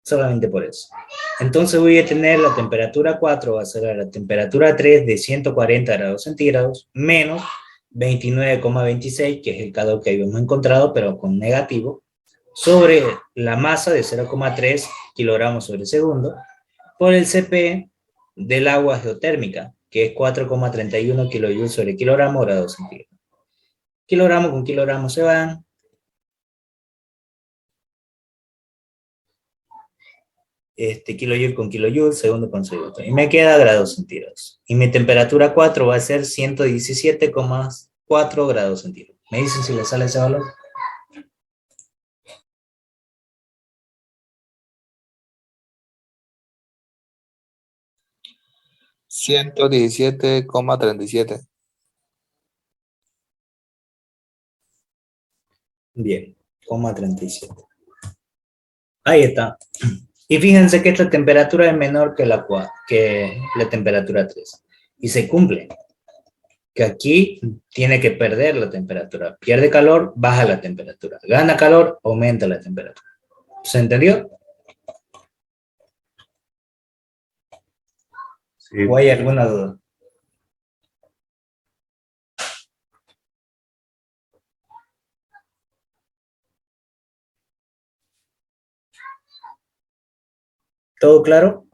Solamente por eso. Entonces voy a tener la temperatura 4, va a ser la temperatura 3 de 140 grados centígrados, menos 29,26, que es el calor que habíamos encontrado, pero con negativo, sobre la masa de 0,3 kilogramos sobre segundo, por el Cp del agua geotérmica, que es 4,31 kilojoules sobre kilogramo grados centígrados. Kilogramo con kilogramo se van. Kilojoule con kilojoule, segundo con segundo. Y me queda grados centígrados. Y mi temperatura 4 va a ser 117,4 grados centígrados. ¿Me dicen si le sale ese valor? $117,37. Bien, 37. Ahí está. Y fíjense que esta temperatura es menor que la temperatura 3. Y se cumple. Que aquí tiene que perder la temperatura. Pierde calor, baja la temperatura. Gana calor, aumenta la temperatura. ¿Se entendió? Sí. ¿O hay alguna duda? ¿Todo claro?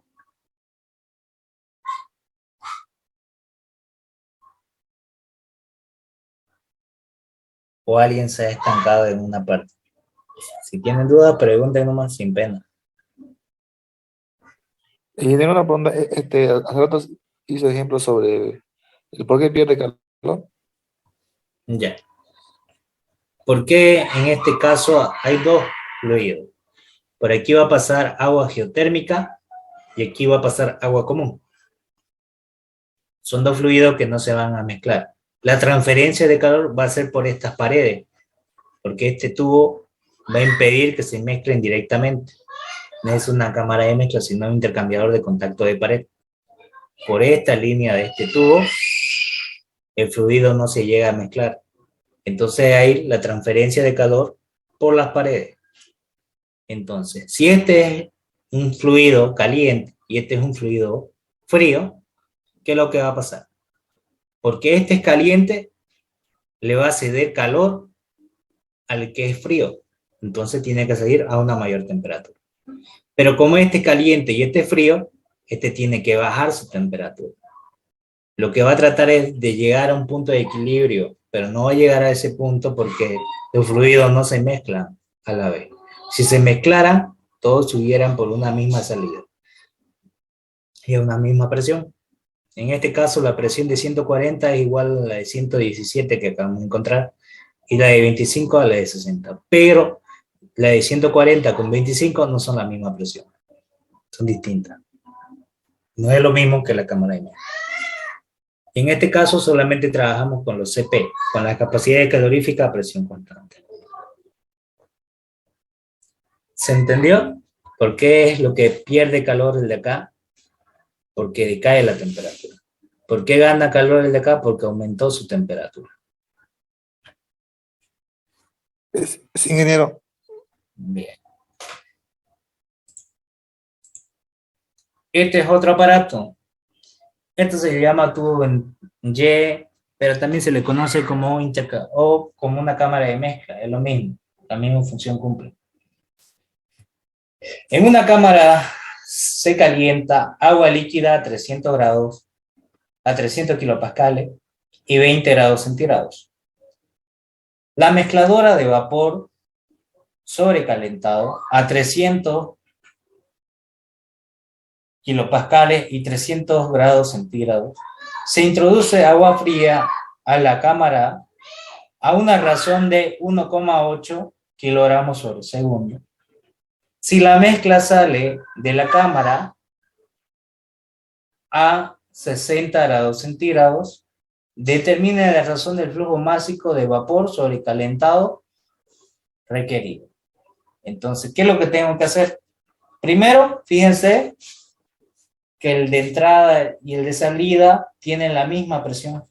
¿O alguien se ha estancado en una parte? Si tienen dudas, pregunten nomás sin pena. Y tengo una pregunta, hace rato hizo ejemplo sobre el por qué pierde calor. Ya. ¿Por qué en este caso hay dos fluidos? Por aquí va a pasar agua geotérmica y aquí va a pasar agua común. Son dos fluidos que no se van a mezclar. La transferencia de calor va a ser por estas paredes, porque este tubo va a impedir que se mezclen directamente. No es una cámara de mezcla, sino un intercambiador de contacto de pared. Por esta línea de este tubo, el fluido no se llega a mezclar. Entonces hay la transferencia de calor por las paredes. Entonces, si este es un fluido caliente y este es un fluido frío, ¿qué es lo que va a pasar? Porque este es caliente, le va a ceder calor al que es frío. Entonces tiene que seguir a una mayor temperatura. Pero como este es caliente y este es frío, este tiene que bajar su temperatura. Lo que va a tratar es de llegar a un punto de equilibrio, pero no va a llegar a ese punto porque los fluidos no se mezclan a la vez. Si se mezclaran, todos subieran por una misma salida y a una misma presión. En este caso, la presión de 140 es igual a la de 117 que acabamos de encontrar y la de 25 a la de 60. Pero la de 140 con 25 no son la misma presión, son distintas. No es lo mismo que la cámara de mezcla. En este caso solamente trabajamos con los CP, con la capacidad calorífica a presión constante. ¿Se entendió? ¿Por qué es lo que pierde calor el de acá? Porque decae la temperatura. ¿Por qué gana calor el de acá? Porque aumentó su temperatura. Sí, ingeniero. Bien. Este es otro aparato. Esto se llama tubo en Y, pero también se le conoce como o como una cámara de mezcla. Es lo mismo. La misma función cumple. En una cámara se calienta agua líquida a 300 grados, a 300 kilopascales y 20 grados centígrados. La mezcladora de vapor sobrecalentado a 300 kilopascales y 300 grados centígrados. Se introduce agua fría a la cámara a una razón de 1,8 kilogramos sobre segundo. Si la mezcla sale de la cámara a 60 grados centígrados, determine la razón del flujo másico de vapor sobrecalentado requerido. Entonces, ¿qué es lo que tengo que hacer? Primero, fíjense que el de entrada y el de salida tienen la misma presión.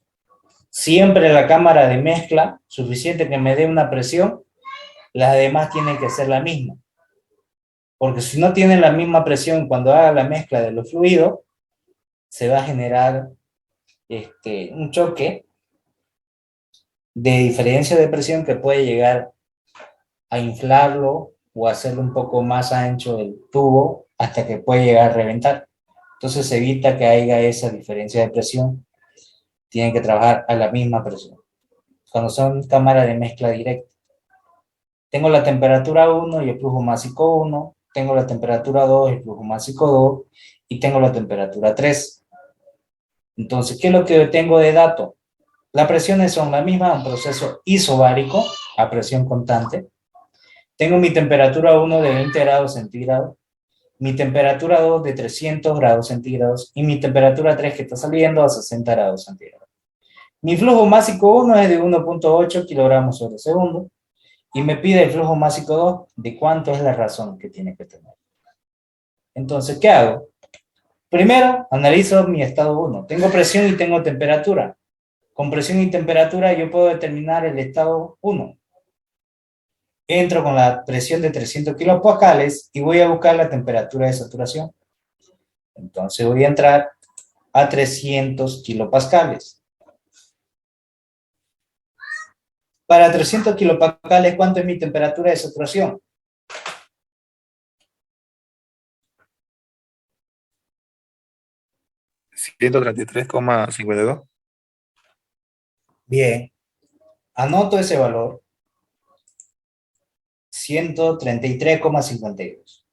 Siempre la cámara de mezcla, suficiente que me dé una presión, las demás tienen que ser la misma. Porque si no tienen la misma presión cuando haga la mezcla de los fluidos, se va a generar un choque de diferencia de presión que puede llegar a inflarlo o hacerlo un poco más ancho el tubo hasta que puede llegar a reventar. Entonces se evita que haya esa diferencia de presión. Tienen que trabajar a la misma presión. Cuando son cámaras de mezcla directa. Tengo la temperatura 1 y el flujo másico 1. Tengo la temperatura 2 y el flujo másico 2. Y tengo la temperatura 3. Entonces, ¿qué es lo que tengo de dato? Las presiones son las mismas, un proceso isobárico a presión constante. Tengo mi temperatura 1 de 20 grados centígrados, mi temperatura 2 de 300 grados centígrados y mi temperatura 3 que está saliendo a 60 grados centígrados. Mi flujo másico 1 es de 1,8 kilogramos sobre segundo y me pide el flujo másico 2 de cuánto es la razón que tiene que tener. Entonces, ¿qué hago? Primero, analizo mi estado 1. Tengo presión y tengo temperatura. Con presión y temperatura yo puedo determinar el estado 1. Entro con la presión de 300 kilopascales y voy a buscar la temperatura de saturación. Entonces voy a entrar a 300 kilopascales. Para 300 kilopascales, ¿cuánto es mi temperatura de saturación? $133,52. Bien, anoto ese valor, 133,52.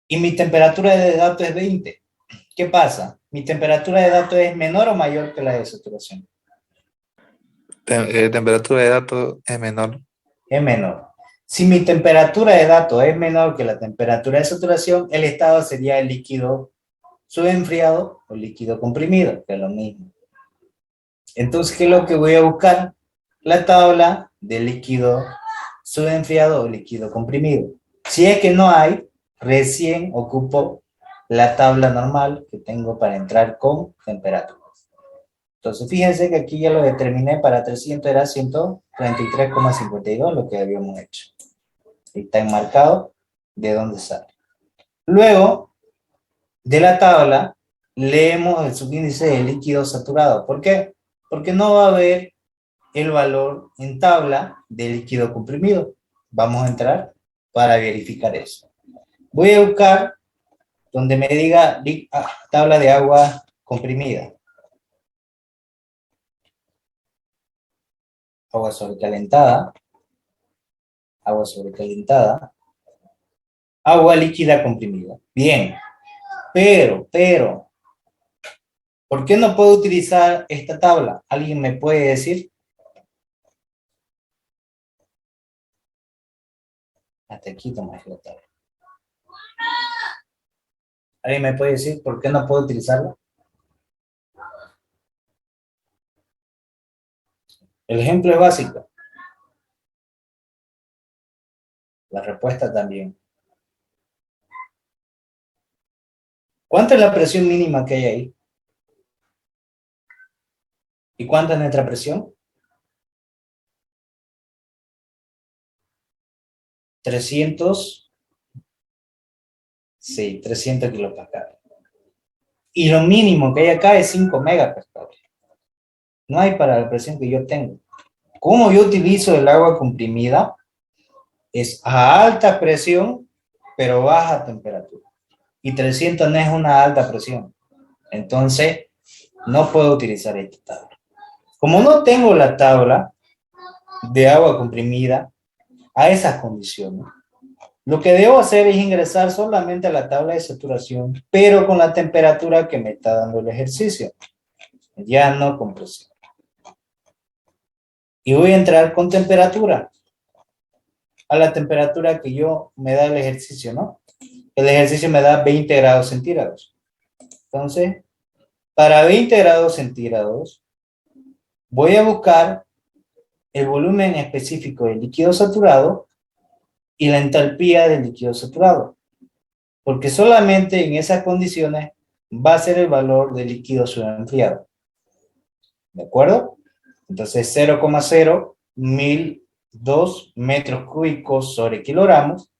Y mi temperatura de dato es 20. ¿Qué pasa? Mi temperatura de dato es menor o mayor que la de saturación. Temperatura de datos es menor. Es menor. Si mi temperatura de dato es menor que la temperatura de saturación, el estado sería el líquido subenfriado o líquido comprimido, que es lo mismo. Entonces, ¿qué es lo que voy a buscar? La tabla de líquido subenfriado o líquido comprimido. Si es que no hay, recién ocupo la tabla normal que tengo para entrar con temperaturas. Entonces, fíjense que aquí ya lo determiné para 300, era 133,52 lo que habíamos hecho. Está enmarcado de dónde sale. Luego, de la tabla, leemos el subíndice de líquido saturado. ¿Por qué? Porque no va a haber el valor en tabla de líquido comprimido. Vamos a entrar para verificar eso. Voy a buscar donde me diga tabla de agua comprimida. Agua sobrecalentada. Agua sobrecalentada. Agua líquida comprimida. Bien. Pero, ¿por qué no puedo utilizar esta tabla? ¿Alguien me puede decir? Hasta aquí tomas la tabla. ¿Alguien me puede decir por qué no puedo utilizarla? El ejemplo es básico. La respuesta también. ¿Cuánta es la presión mínima que hay ahí? ¿Y cuánta es nuestra presión? 300. Sí, 300 kilopascales. Y lo mínimo que hay acá es 5 megapascales. No hay para la presión que yo tengo. ¿Cómo yo utilizo el agua comprimida? Es a alta presión, pero baja temperatura. Y 300 no es una alta presión. Entonces, no puedo utilizar esta tabla. Como no tengo la tabla de agua comprimida a esas condiciones, lo que debo hacer es ingresar solamente a la tabla de saturación, pero con la temperatura que me está dando el ejercicio, ya no con presión. Y voy a entrar con temperatura, a la temperatura que me da el ejercicio, ¿no? El ejercicio me da 20 grados centígrados. Entonces, para 20 grados centígrados, voy a buscar el volumen específico del líquido saturado y la entalpía del líquido saturado, porque solamente en esas condiciones va a ser el valor del líquido subenfriado. ¿De acuerdo? Entonces 0,01002 metros cúbicos sobre kilogramos,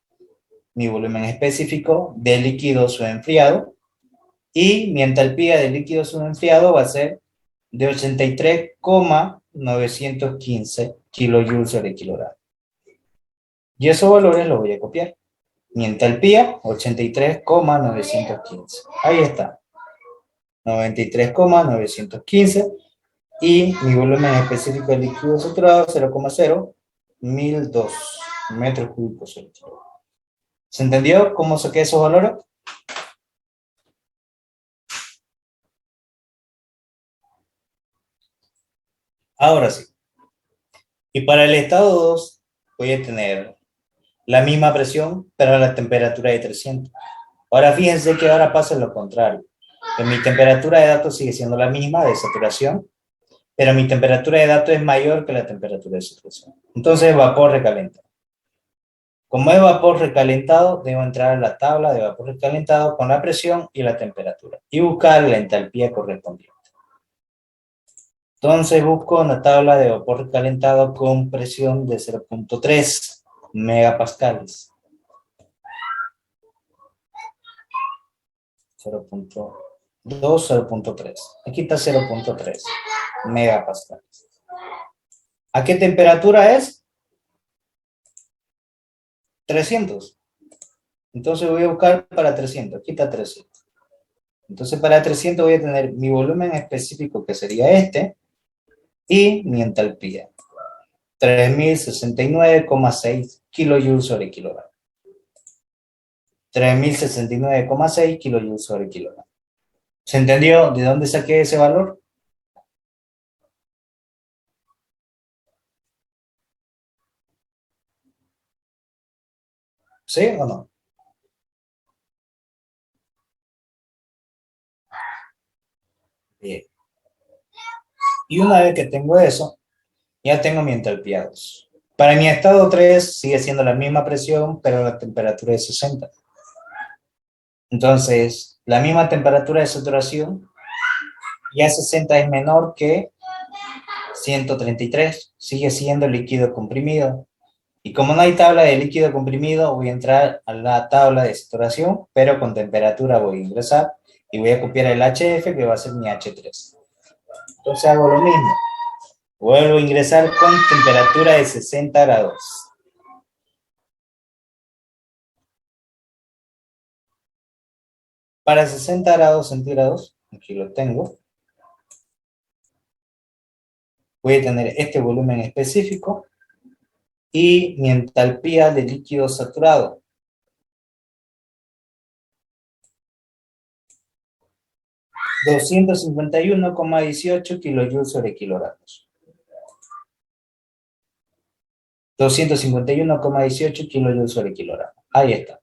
mi volumen específico del líquido subenfriado, y mi entalpía del líquido subenfriado va a ser de 83,915 kilojoules sobre kilogramo. Y esos valores los voy a copiar. Mi entalpía, 83,915. Ahí está. 93,915. Y mi volumen específico de líquido saturado, 0,01002 metros cúbicos sobre kilogramo. ¿Se entendió cómo saqué esos valores? Ahora sí. Y para el estado 2 voy a tener la misma presión, pero a la temperatura de 300. Ahora fíjense que ahora pasa lo contrario. Que mi temperatura de datos sigue siendo la misma de saturación, pero mi temperatura de datos es mayor que la temperatura de saturación. Entonces, vapor recalentado. Como es vapor recalentado, debo entrar a la tabla de vapor recalentado con la presión y la temperatura y buscar la entalpía correspondiente. Entonces busco una tabla de vapor recalentado con presión de 0,3 megapascales. 0,2, 0,3. Aquí está 0,3 megapascales. ¿A qué temperatura es? 300. Entonces voy a buscar para 300. Aquí está 300. Entonces para 300 voy a tener mi volumen específico, que sería este, y mi entalpía. 3069,6 kilojoules sobre kilogramo. 3069,6 kilojoules sobre kilogramo. ¿Se entendió de dónde saqué ese valor? ¿Sí o no? Bien. Y una vez que tengo eso, ya tengo mi entalpía 2. Para mi estado 3 sigue siendo la misma presión, pero la temperatura es 60. Entonces, la misma temperatura de saturación, ya 60 es menor que 133, sigue siendo líquido comprimido. Y como no hay tabla de líquido comprimido, voy a entrar a la tabla de saturación, pero con temperatura voy a ingresar y voy a copiar el HF, que va a ser mi H3. Entonces hago lo mismo. Vuelvo a ingresar con temperatura de 60 grados. Para 60 grados centígrados, aquí lo tengo, voy a tener este volumen específico y mi entalpía de líquido saturado. 251,18 kilojoules sobre kilogramos. 251,18 kilojoules sobre kilogramos. Ahí está.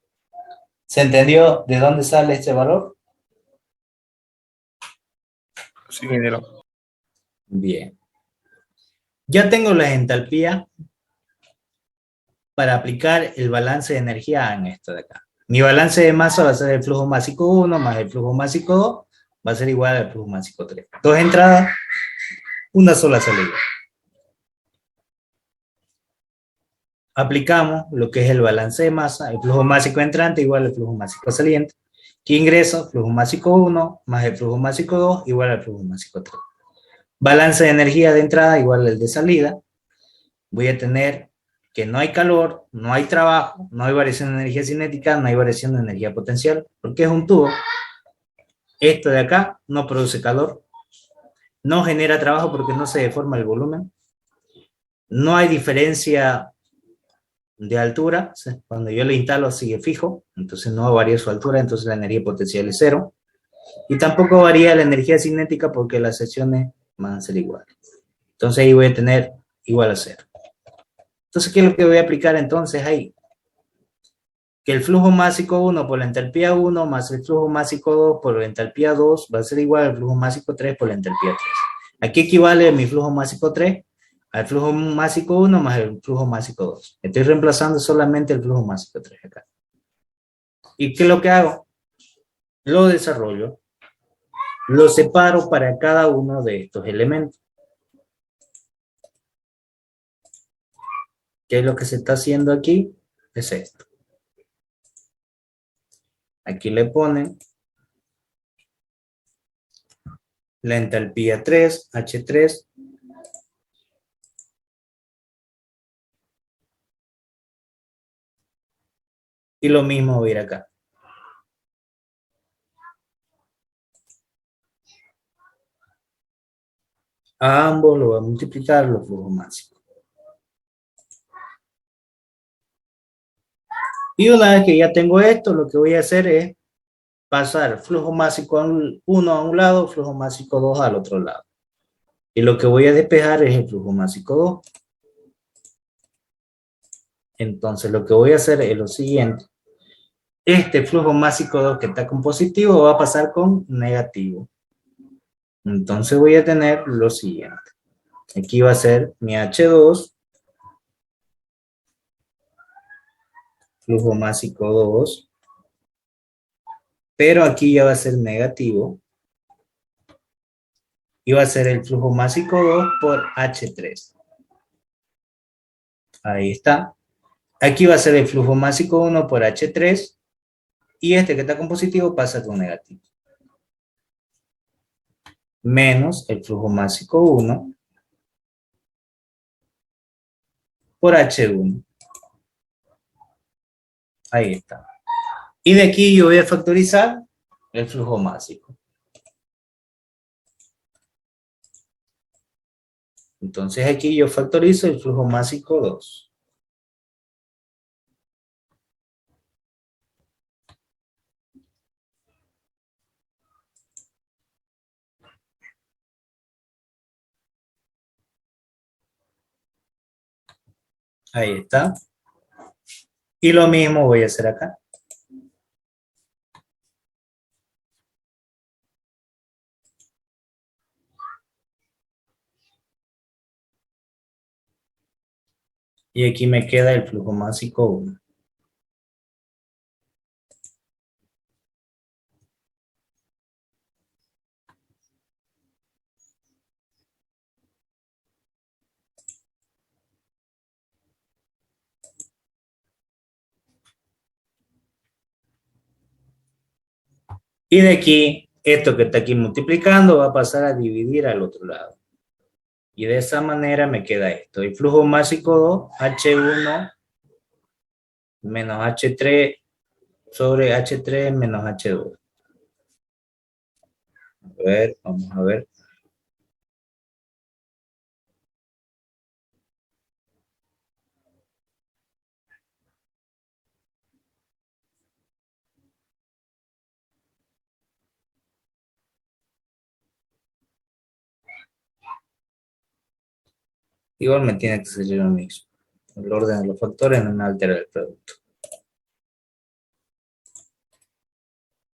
¿Se entendió de dónde sale este valor? Sí, ingeniero. Bien. Ya tengo la entalpía para aplicar el balance de energía en esto de acá. Mi balance de masa va a ser el flujo másico 1 más el flujo másico 2, va a ser igual al flujo másico 3. Dos entradas, una sola salida. Aplicamos lo que es el balance de masa, el flujo másico entrante igual al flujo másico saliente. Que ingreso, flujo másico 1 más el flujo másico 2 igual al flujo másico 3. Balance de energía de entrada igual al de salida. Voy a tener que no hay calor, no hay trabajo, no hay variación de energía cinética, no hay variación de energía potencial, porque es un tubo. Esto de acá no produce calor, no genera trabajo porque no se deforma el volumen, no hay diferencia de altura, o sea, cuando yo le instalo sigue fijo, entonces no varía su altura, entonces la energía potencial es cero, y tampoco varía la energía cinética porque las secciones van a ser iguales. Entonces ahí voy a tener igual a cero. Entonces, ¿qué es lo que voy a aplicar entonces ahí? Que el flujo másico 1 por la entalpía 1 más el flujo másico 2 por la entalpía 2 va a ser igual al flujo másico 3 por la entalpía 3. Aquí equivale mi flujo másico 3 al flujo másico 1 más el flujo másico 2. Estoy reemplazando solamente el flujo másico 3 acá. ¿Y qué es lo que hago? Lo desarrollo, lo separo para cada uno de estos elementos. ¿Qué es lo que se está haciendo aquí? Es esto. Aquí le ponen la entalpía 3, H3, y lo mismo voy a ir acá. A ambos lo voy a multiplicar los flujos máximos. Y una vez que ya tengo esto, lo que voy a hacer es pasar flujo másico 1 a un lado, flujo másico 2 al otro lado. Y lo que voy a despejar es el flujo másico 2. Entonces lo que voy a hacer es lo siguiente. Este flujo másico 2 que está con positivo va a pasar con negativo. Entonces voy a tener lo siguiente. Aquí va a ser mi H2, flujo másico 2, pero aquí ya va a ser negativo. Y va a ser el flujo másico 2 por H3. Ahí está. Aquí va a ser el flujo másico 1 por H3. Y este que está con positivo pasa con negativo. Menos el flujo másico 1 por H1. Ahí está. Y de aquí yo voy a factorizar el flujo másico. Entonces aquí yo factorizo el flujo másico 2. Ahí está. Y lo mismo voy a hacer acá. Y aquí me queda el flujo másico 1. Y de aquí, esto que está aquí multiplicando va a pasar a dividir al otro lado. Y de esa manera me queda esto. El flujo másico 2, H1 menos H3 sobre H3 menos H2. A ver, vamos a ver. Igual me tiene que salir lo mismo. El orden de los factores no me altera el producto.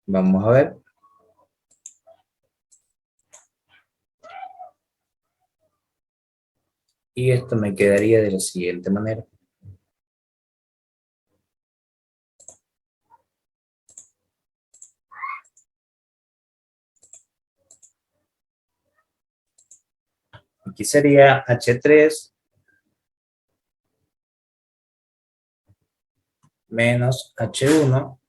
Vamos a ver. Y esto me quedaría de la siguiente manera. Aquí sería H3 menos H1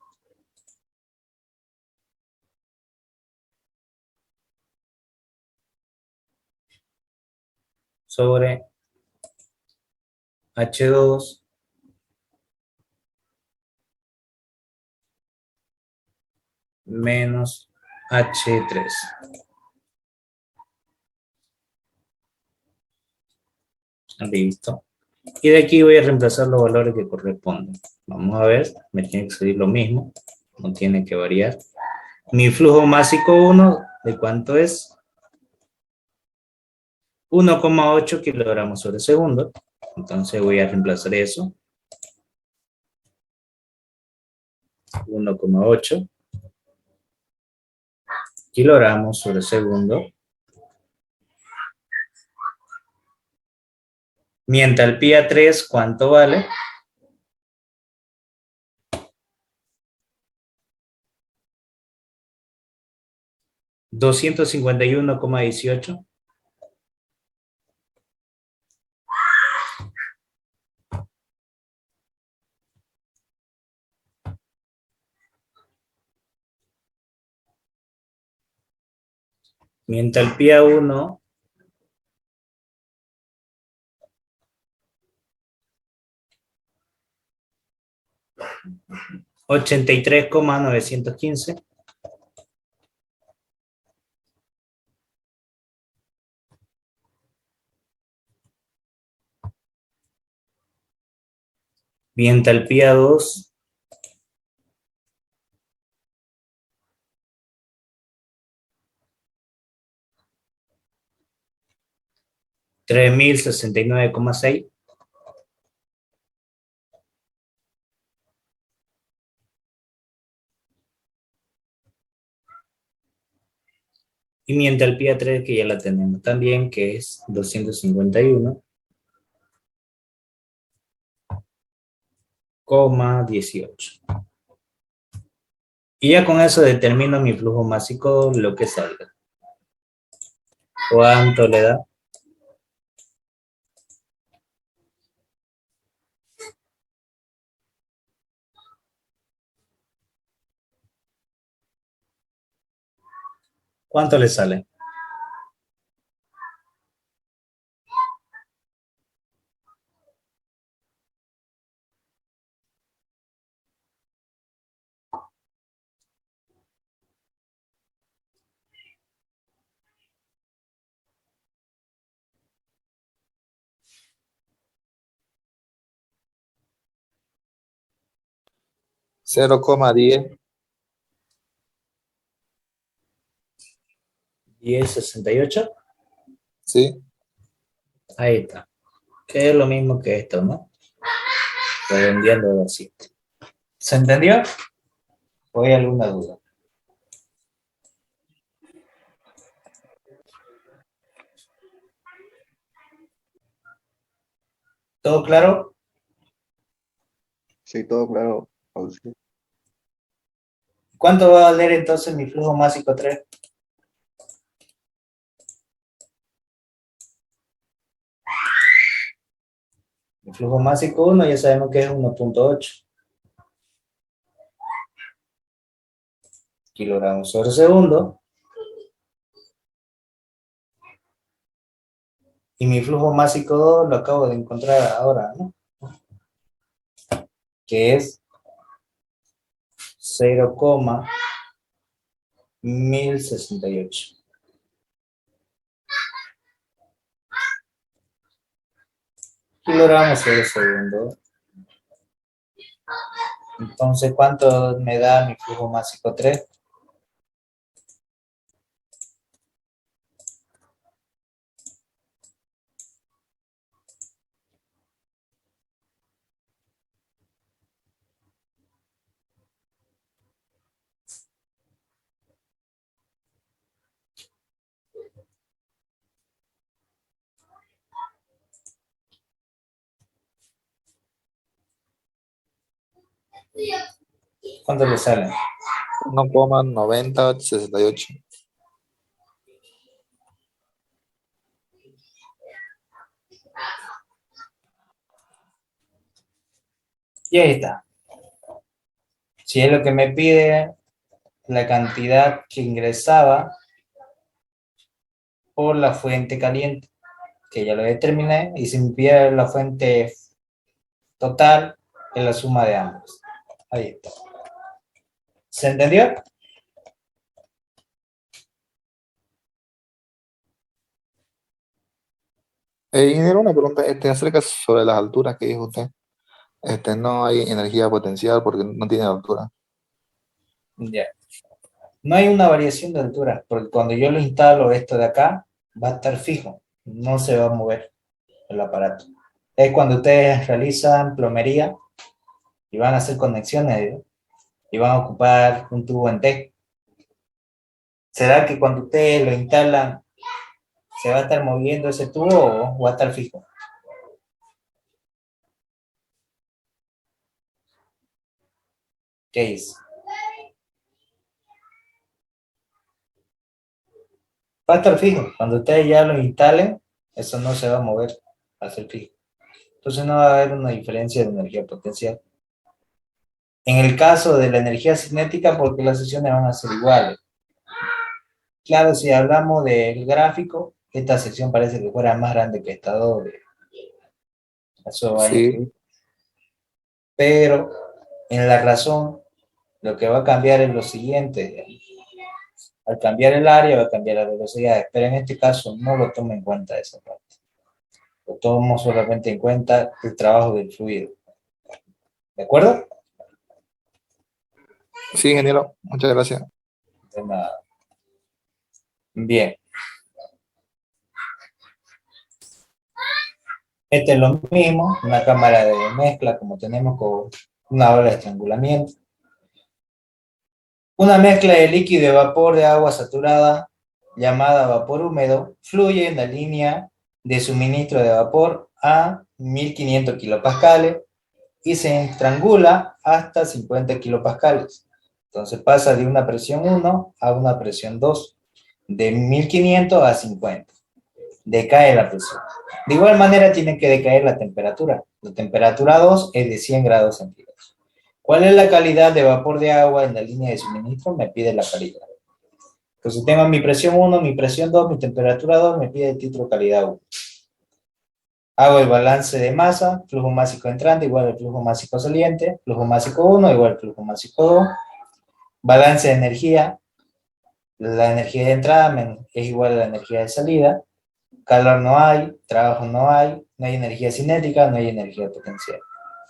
sobre H2 menos H3. Listo. Y de aquí voy a reemplazar los valores que corresponden. Vamos a ver, me tiene que salir lo mismo, no tiene que variar. Mi flujo másico 1, ¿de cuánto es? 1,8 kilogramos sobre segundo. Entonces voy a reemplazar eso. 1,8 kilogramos sobre segundo. Mi entalpía 3, ¿cuánto vale? $251,18. Mi entalpía 1, $83,915. Mi entalpía 2, $3,069,6. Y mi entalpía 3, que ya la tenemos también, que es 251,18. Y ya con eso determino mi flujo másico, lo que salga. ¿Cuánto le da? ¿Cuánto le sale? Cero coma diez. 10,68. Sí. Ahí está. Que es lo mismo que esto, ¿no? Redondeando así. ¿Se entendió? ¿O hay alguna duda? ¿Todo claro? Sí, todo claro. José. ¿Cuánto va a valer entonces mi flujo másico 3? Mi flujo másico 1 ya sabemos que es 1,8 kilogramos sobre segundo. Y mi flujo másico 2 lo acabo de encontrar ahora, ¿no? Que es 0,1068. Kilogramos por segundo. Entonces, ¿cuánto me da mi flujo másico 3? ¿Cuánto le sale? 1,9068. Y ahí está. Si es lo que me pide la cantidad que ingresaba por la fuente caliente, que ya lo determiné, y si me pide la fuente total, es la suma de ambos. Ahí está. ¿Se entendió? Ingeniero, una pregunta acerca sobre las alturas que dijo usted. No hay energía potencial porque no tiene altura. Ya. No hay una variación de altura, porque cuando yo lo instalo esto de acá, va a estar fijo, no se va a mover el aparato. Es cuando ustedes realizan plomería y van a hacer conexiones, ¿no? Y van a ocupar un tubo en T. ¿Será que cuando ustedes lo instalan se va a estar moviendo ese tubo o va a estar fijo? ¿Qué dice? Va a estar fijo. Cuando ustedes ya lo instalen, eso no se va a mover, va a ser fijo. Entonces no va a haber una diferencia de energía potencial. En el caso de la energía cinética, porque las sesiones van a ser iguales. Claro, si hablamos del gráfico, esta sección parece que fuera más grande que esta doble. Eso va a Sí, influir. Pero en la razón, lo que va a cambiar es lo siguiente. Al cambiar el área, va a cambiar la velocidad. Pero en este caso, no lo tomo en cuenta esa parte. Lo tomo solamente en cuenta el trabajo del fluido. ¿De acuerdo? sí, ingeniero. Muchas gracias. De nada. Bien. Este es lo mismo, una cámara de mezcla como tenemos con una ola de estrangulamiento. Una mezcla de líquido y vapor de agua saturada, llamada vapor húmedo, fluye en la línea de suministro de vapor a 1500 kilopascales y se estrangula hasta 50 kilopascales. Entonces pasa de una presión 1 a una presión 2, de 1500 a 50. Decae la presión. De igual manera tiene que decaer la temperatura. La temperatura 2 es de 100 grados centígrados. ¿Cuál es la calidad de vapor de agua en la línea de suministro? Me pide la calidad. Entonces tengo mi presión 1, mi presión 2, mi temperatura 2, me pide el título calidad 1. Hago el balance de masa, flujo másico entrante igual al flujo másico saliente, flujo másico 1 igual al flujo másico 2, balance de energía, la energía de entrada es igual a la energía de salida, calor no hay, trabajo no hay energía cinética, no hay energía potencial.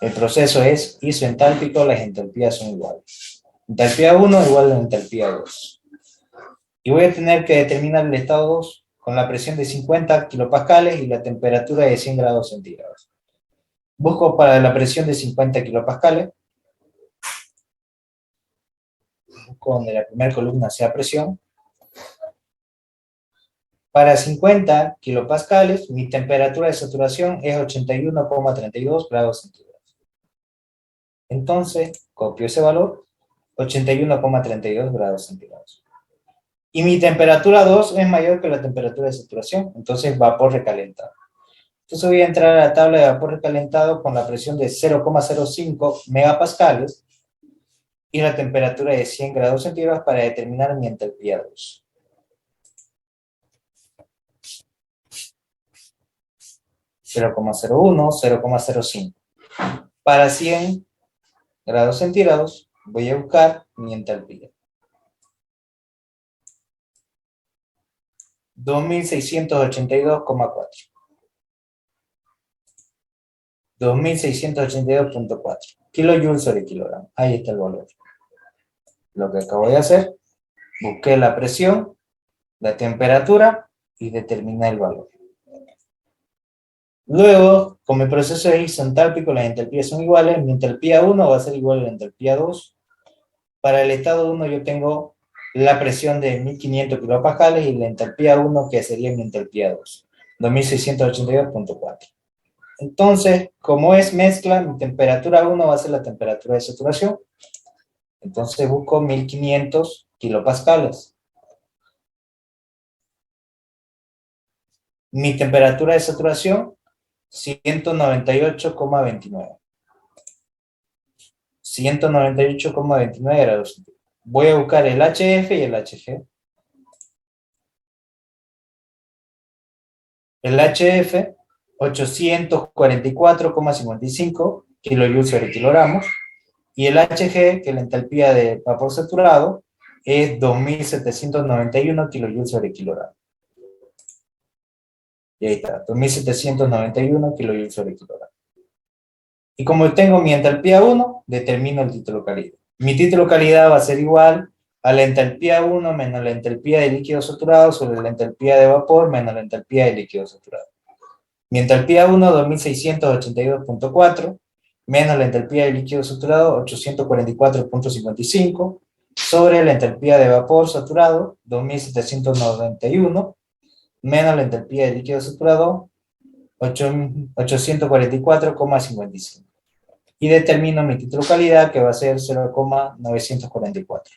El proceso es isoentálpico, las entalpías son iguales. Entalpía 1 igual a entalpía 2. Y voy a tener que determinar el estado 2 con la presión de 50 kilopascales y la temperatura de 100 grados centígrados. Busco para la presión de 50 kilopascales, busco donde la primera columna sea presión. Para 50 kilopascales, mi temperatura de saturación es 81,32 grados centígrados. Entonces, copio ese valor, 81,32 grados centígrados. Y mi temperatura 2 es mayor que la temperatura de saturación, entonces vapor recalentado. Entonces voy a entrar a la tabla de vapor recalentado con la presión de 0,05 megapascales y la temperatura de 100 grados centígrados para determinar mi entalpía 2. 0,01, 0,05. Para 100 grados centígrados voy a buscar mi entalpía. 2682,4. 2682.4 kilojoules sobre kilogramo. Ahí está el valor. Lo que acabo de hacer, busqué la presión, la temperatura y determiné el valor. Luego, como el proceso es isentálpico, las entalpías son iguales. Mi entalpía 1 va a ser igual a la entalpía 2. Para el estado 1 yo tengo la presión de 1500 kilopascales y la entalpía 1 que sería mi entalpía 2, 2682.4. Entonces, como es mezcla, mi temperatura 1 va a ser la temperatura de saturación. Entonces busco 1500 kilopascales. Mi temperatura de saturación, 198,29. 198,29 grados. Voy a buscar el HF y el HG. El HF, 844,55 kilojoules sobre kilogramos. Y el HG, que es la entalpía de vapor saturado, es 2791 kilojoules sobre kilogramo. Y ahí está, 2791 kilojoules sobre kilogramo. Y como tengo mi entalpía 1, determino el título calidad. Mi título calidad va a ser igual a la entalpía 1 menos la entalpía de líquido saturado sobre la entalpía de vapor menos la entalpía de líquido saturado. Mi entalpía 1, 2682.4, menos la entalpía de líquido saturado, 844.55, sobre la entalpía de vapor saturado, 2791, menos la entalpía de líquido saturado, 844,55. Y determino mi título calidad, que va a ser 0,944.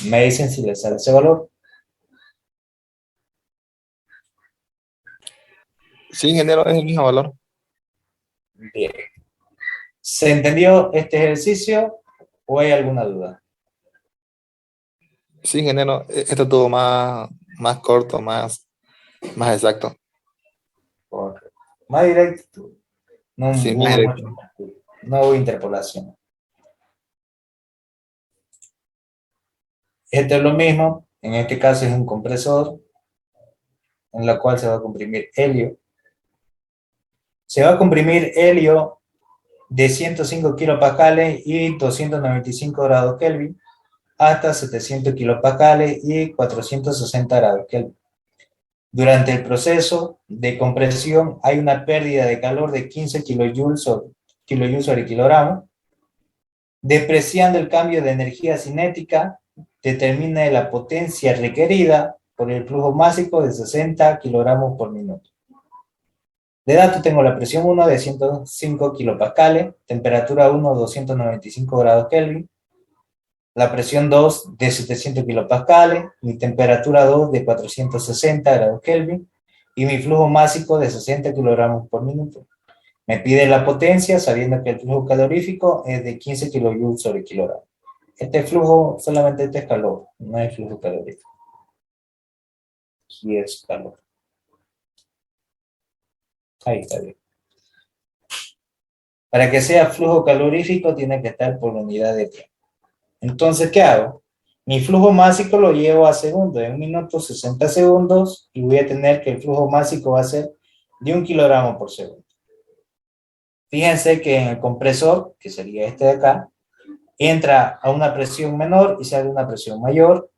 Me dicen si les sale ese valor. Sí, ingeniero, es el mismo valor. Bien. ¿Se entendió este ejercicio o hay alguna duda? Sí, ingeniero, esto tuvo más corto, más exacto. Correcto. Más directo. No Sí, más hubo directo. mucho, no hubo interpolación. Esto es lo mismo. En este caso es un compresor en la cual se va a comprimir helio. Se va a comprimir helio de 105 kilopascales y 295 grados Kelvin hasta 700 kilopascales y 460 grados Kelvin. Durante el proceso de compresión hay una pérdida de calor de 15 kilojoules sobre kilogramo. Despreciando el cambio de energía cinética, determina la potencia requerida por el flujo másico de 60 kilogramos por minuto. De dato tengo la presión 1 de 105 kilopascales, temperatura 1 295 grados Kelvin, la presión 2 de 700 kilopascales, mi temperatura 2 de 460 grados Kelvin y mi flujo másico de 60 kilogramos por minuto. Me pide la potencia sabiendo que el flujo calorífico es de 15 kilojoules sobre kilogramo. Este flujo, solamente este es calor, no es flujo calorífico. Aquí es calor. Ahí está bien. Para que sea flujo calorífico tiene que estar por unidad de tiempo. Entonces, ¿qué hago? Mi flujo másico lo llevo a segundos, en 1 minuto 60 segundos, y voy a tener que el flujo másico va a ser de 1 kilogramo por segundo. Fíjense que en el compresor, que sería este de acá, entra a una presión menor y sale una presión mayor,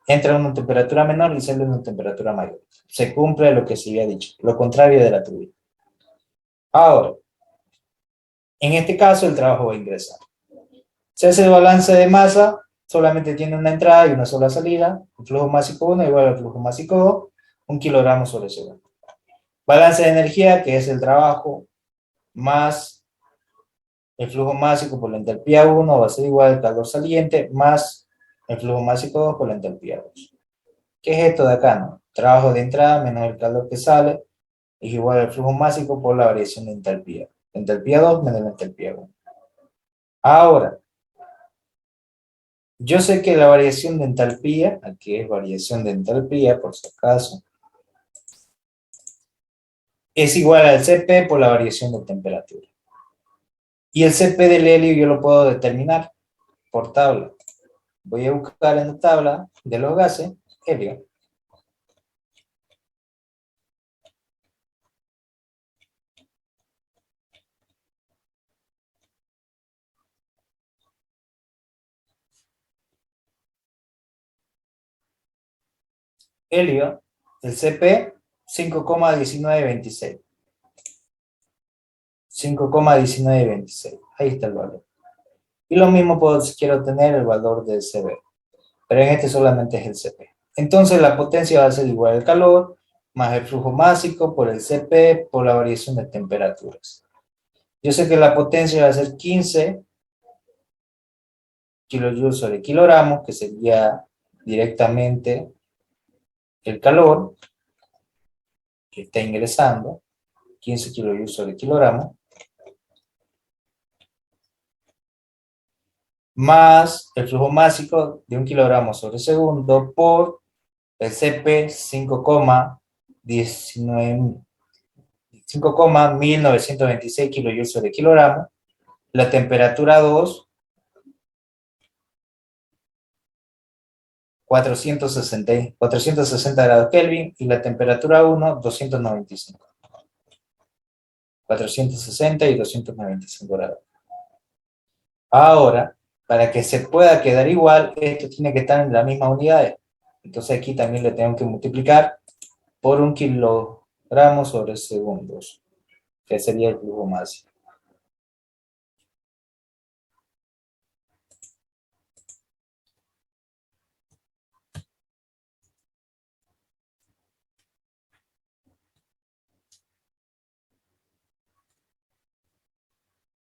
entra a una temperatura menor y sale una temperatura mayor. Se cumple lo que se había dicho, lo contrario de la turbina. Ahora, en este caso el trabajo va a ingresar. Se hace el balance de masa, solamente tiene una entrada y una sola salida, el flujo másico 1 igual al flujo másico 2, 1 kilogramo sobre segundo. Balance de energía, que es el trabajo más el flujo másico por la entalpía 1 va a ser igual al calor saliente más el flujo másico 2 por la entalpía 2. ¿Qué es esto de acá, no? Trabajo de entrada menos el calor que sale es igual al flujo másico por la variación de entalpía. Entalpía 2 menos la entalpía 1. Ahora, yo sé que la variación de entalpía, aquí es variación de entalpía por si acaso, es igual al Cp por la variación de temperatura. Y el Cp del helio yo lo puedo determinar por tabla. Voy a buscar en la tabla de los gases helio. Helio, el Cp, 5,1926. 5,1926. Ahí está el valor. Y lo mismo puedo, si quiero tener el valor del Cb. Pero en este solamente es el Cp. Entonces la potencia va a ser igual al calor, más el flujo másico por el Cp, por la variación de temperaturas. Yo sé que la potencia va a ser 15 kilojoules sobre kilogramo, que sería directamente el calor que está ingresando, 15 kilojoules sobre kilogramo, más el flujo másico de 1 kilogramo sobre segundo por el Cp 5,1926 kilojoules sobre kilogramo, la temperatura 2, 460 grados Kelvin, y la temperatura 1, 295. 460 y 295 grados. Ahora, para que se pueda quedar igual, esto tiene que estar en la misma unidad. Entonces aquí también le tengo que multiplicar por 1 kilogramo sobre segundos, que sería el flujo máximo.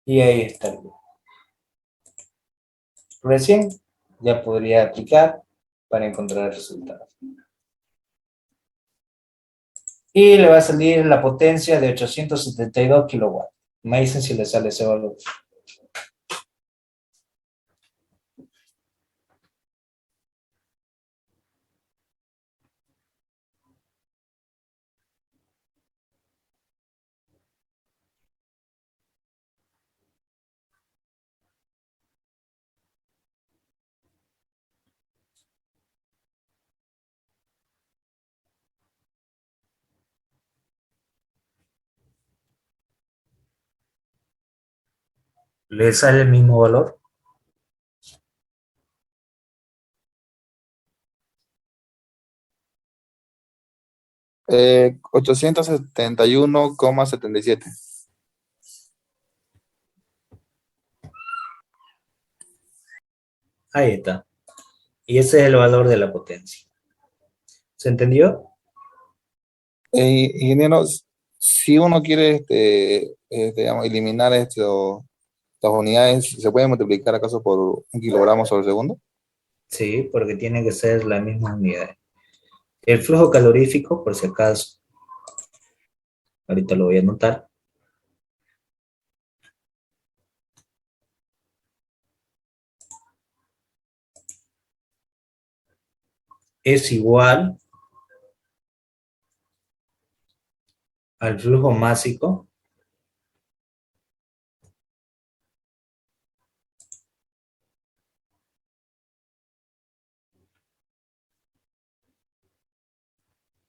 Y ahí está el flujo. Recién ya podría aplicar para encontrar el resultado. Y le va a salir la potencia de 872 kilowatts. Me dicen si le sale ese valor. ¿Le sale el mismo valor? Eh, 871,77. Ahí está. Y ese es el valor de la potencia. ¿Se entendió? Ingeniero, si uno quiere digamos, eliminar las unidades, ¿se puede multiplicar acaso por 1 kilogramo sobre segundo? Sí, porque tiene que ser la misma unidad. El flujo calorífico, por si acaso, ahorita lo voy a anotar, es igual al flujo másico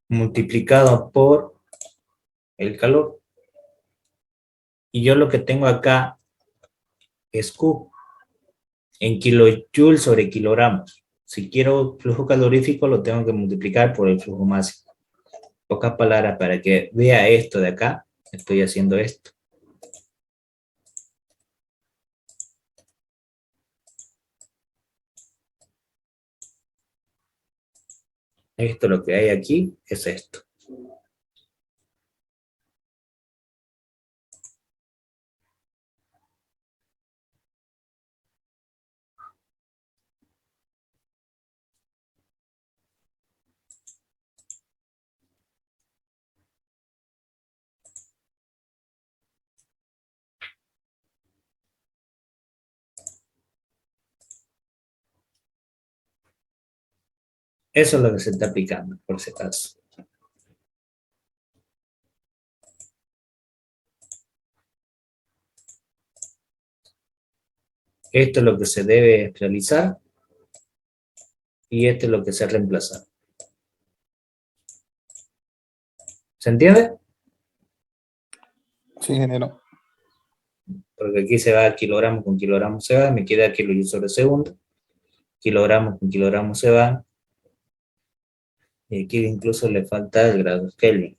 multiplicado por el calor. Y yo lo que tengo acá es Q en kilojoules sobre kilogramos. Si quiero flujo calorífico, lo tengo que multiplicar por el flujo máximo. Pocas palabras, para que vea esto de acá, estoy haciendo esto. Esto, lo que hay aquí, es esto. Eso es lo que se está aplicando, por si acaso. Esto es lo que se debe realizar y esto es lo que se reemplaza. ¿Se entiende? Sí, ingeniero. Porque aquí se va kilogramos con kilogramos se va, me queda kilojoule sobre segundo, kilogramos con kilogramos se va, y aquí incluso le falta el grados Kelvin,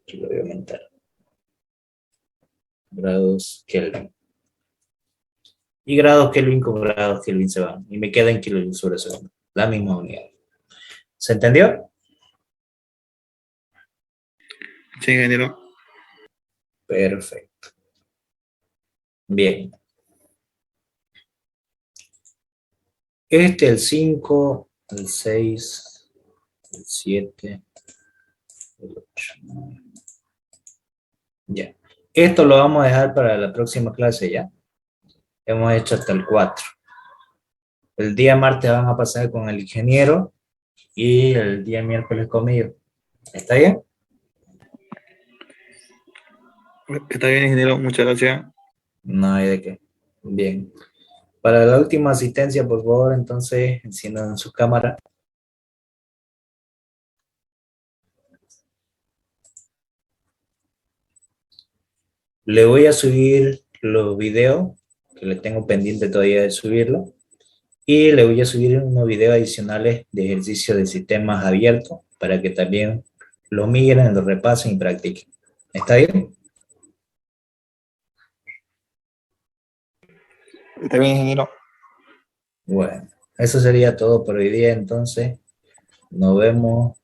que lo voy a aumentar. Grados Kelvin. Y grados Kelvin con grados Kelvin se van, y me queda en kilojoule sobre segundo, la misma unidad. ¿Se entendió? Sí, ingeniero. Perfecto. Bien. El 5, el 6, el 7, el 8. Ya. Esto lo vamos a dejar para la próxima clase ya. Hemos hecho hasta el 4. El día martes van a pasar con el ingeniero y el día miércoles conmigo. ¿Está bien? Está bien, ingeniero. Muchas gracias. No hay de qué. Bien. Para la última asistencia, por favor, entonces, enciendan su cámara. Le voy a subir los videos, que le tengo pendiente todavía de subirlo, y le voy a subir unos videos adicionales de ejercicio de sistemas abiertos para que también lo miren, lo repasen y practiquen. ¿Está bien? Está bien, ingeniero. Bueno, eso sería todo por hoy día, entonces. Nos vemos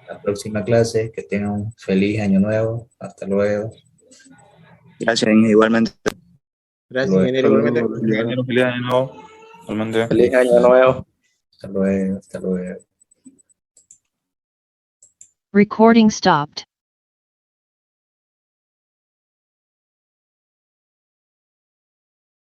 la próxima clase. Que tengan un feliz año nuevo. Hasta luego. Gracias, igualmente. Gracias, Luego. ingeniero, igualmente. Ingeniero, feliz año nuevo. Igualmente. Feliz año nuevo. Hasta luego. Hasta luego. Recording stopped.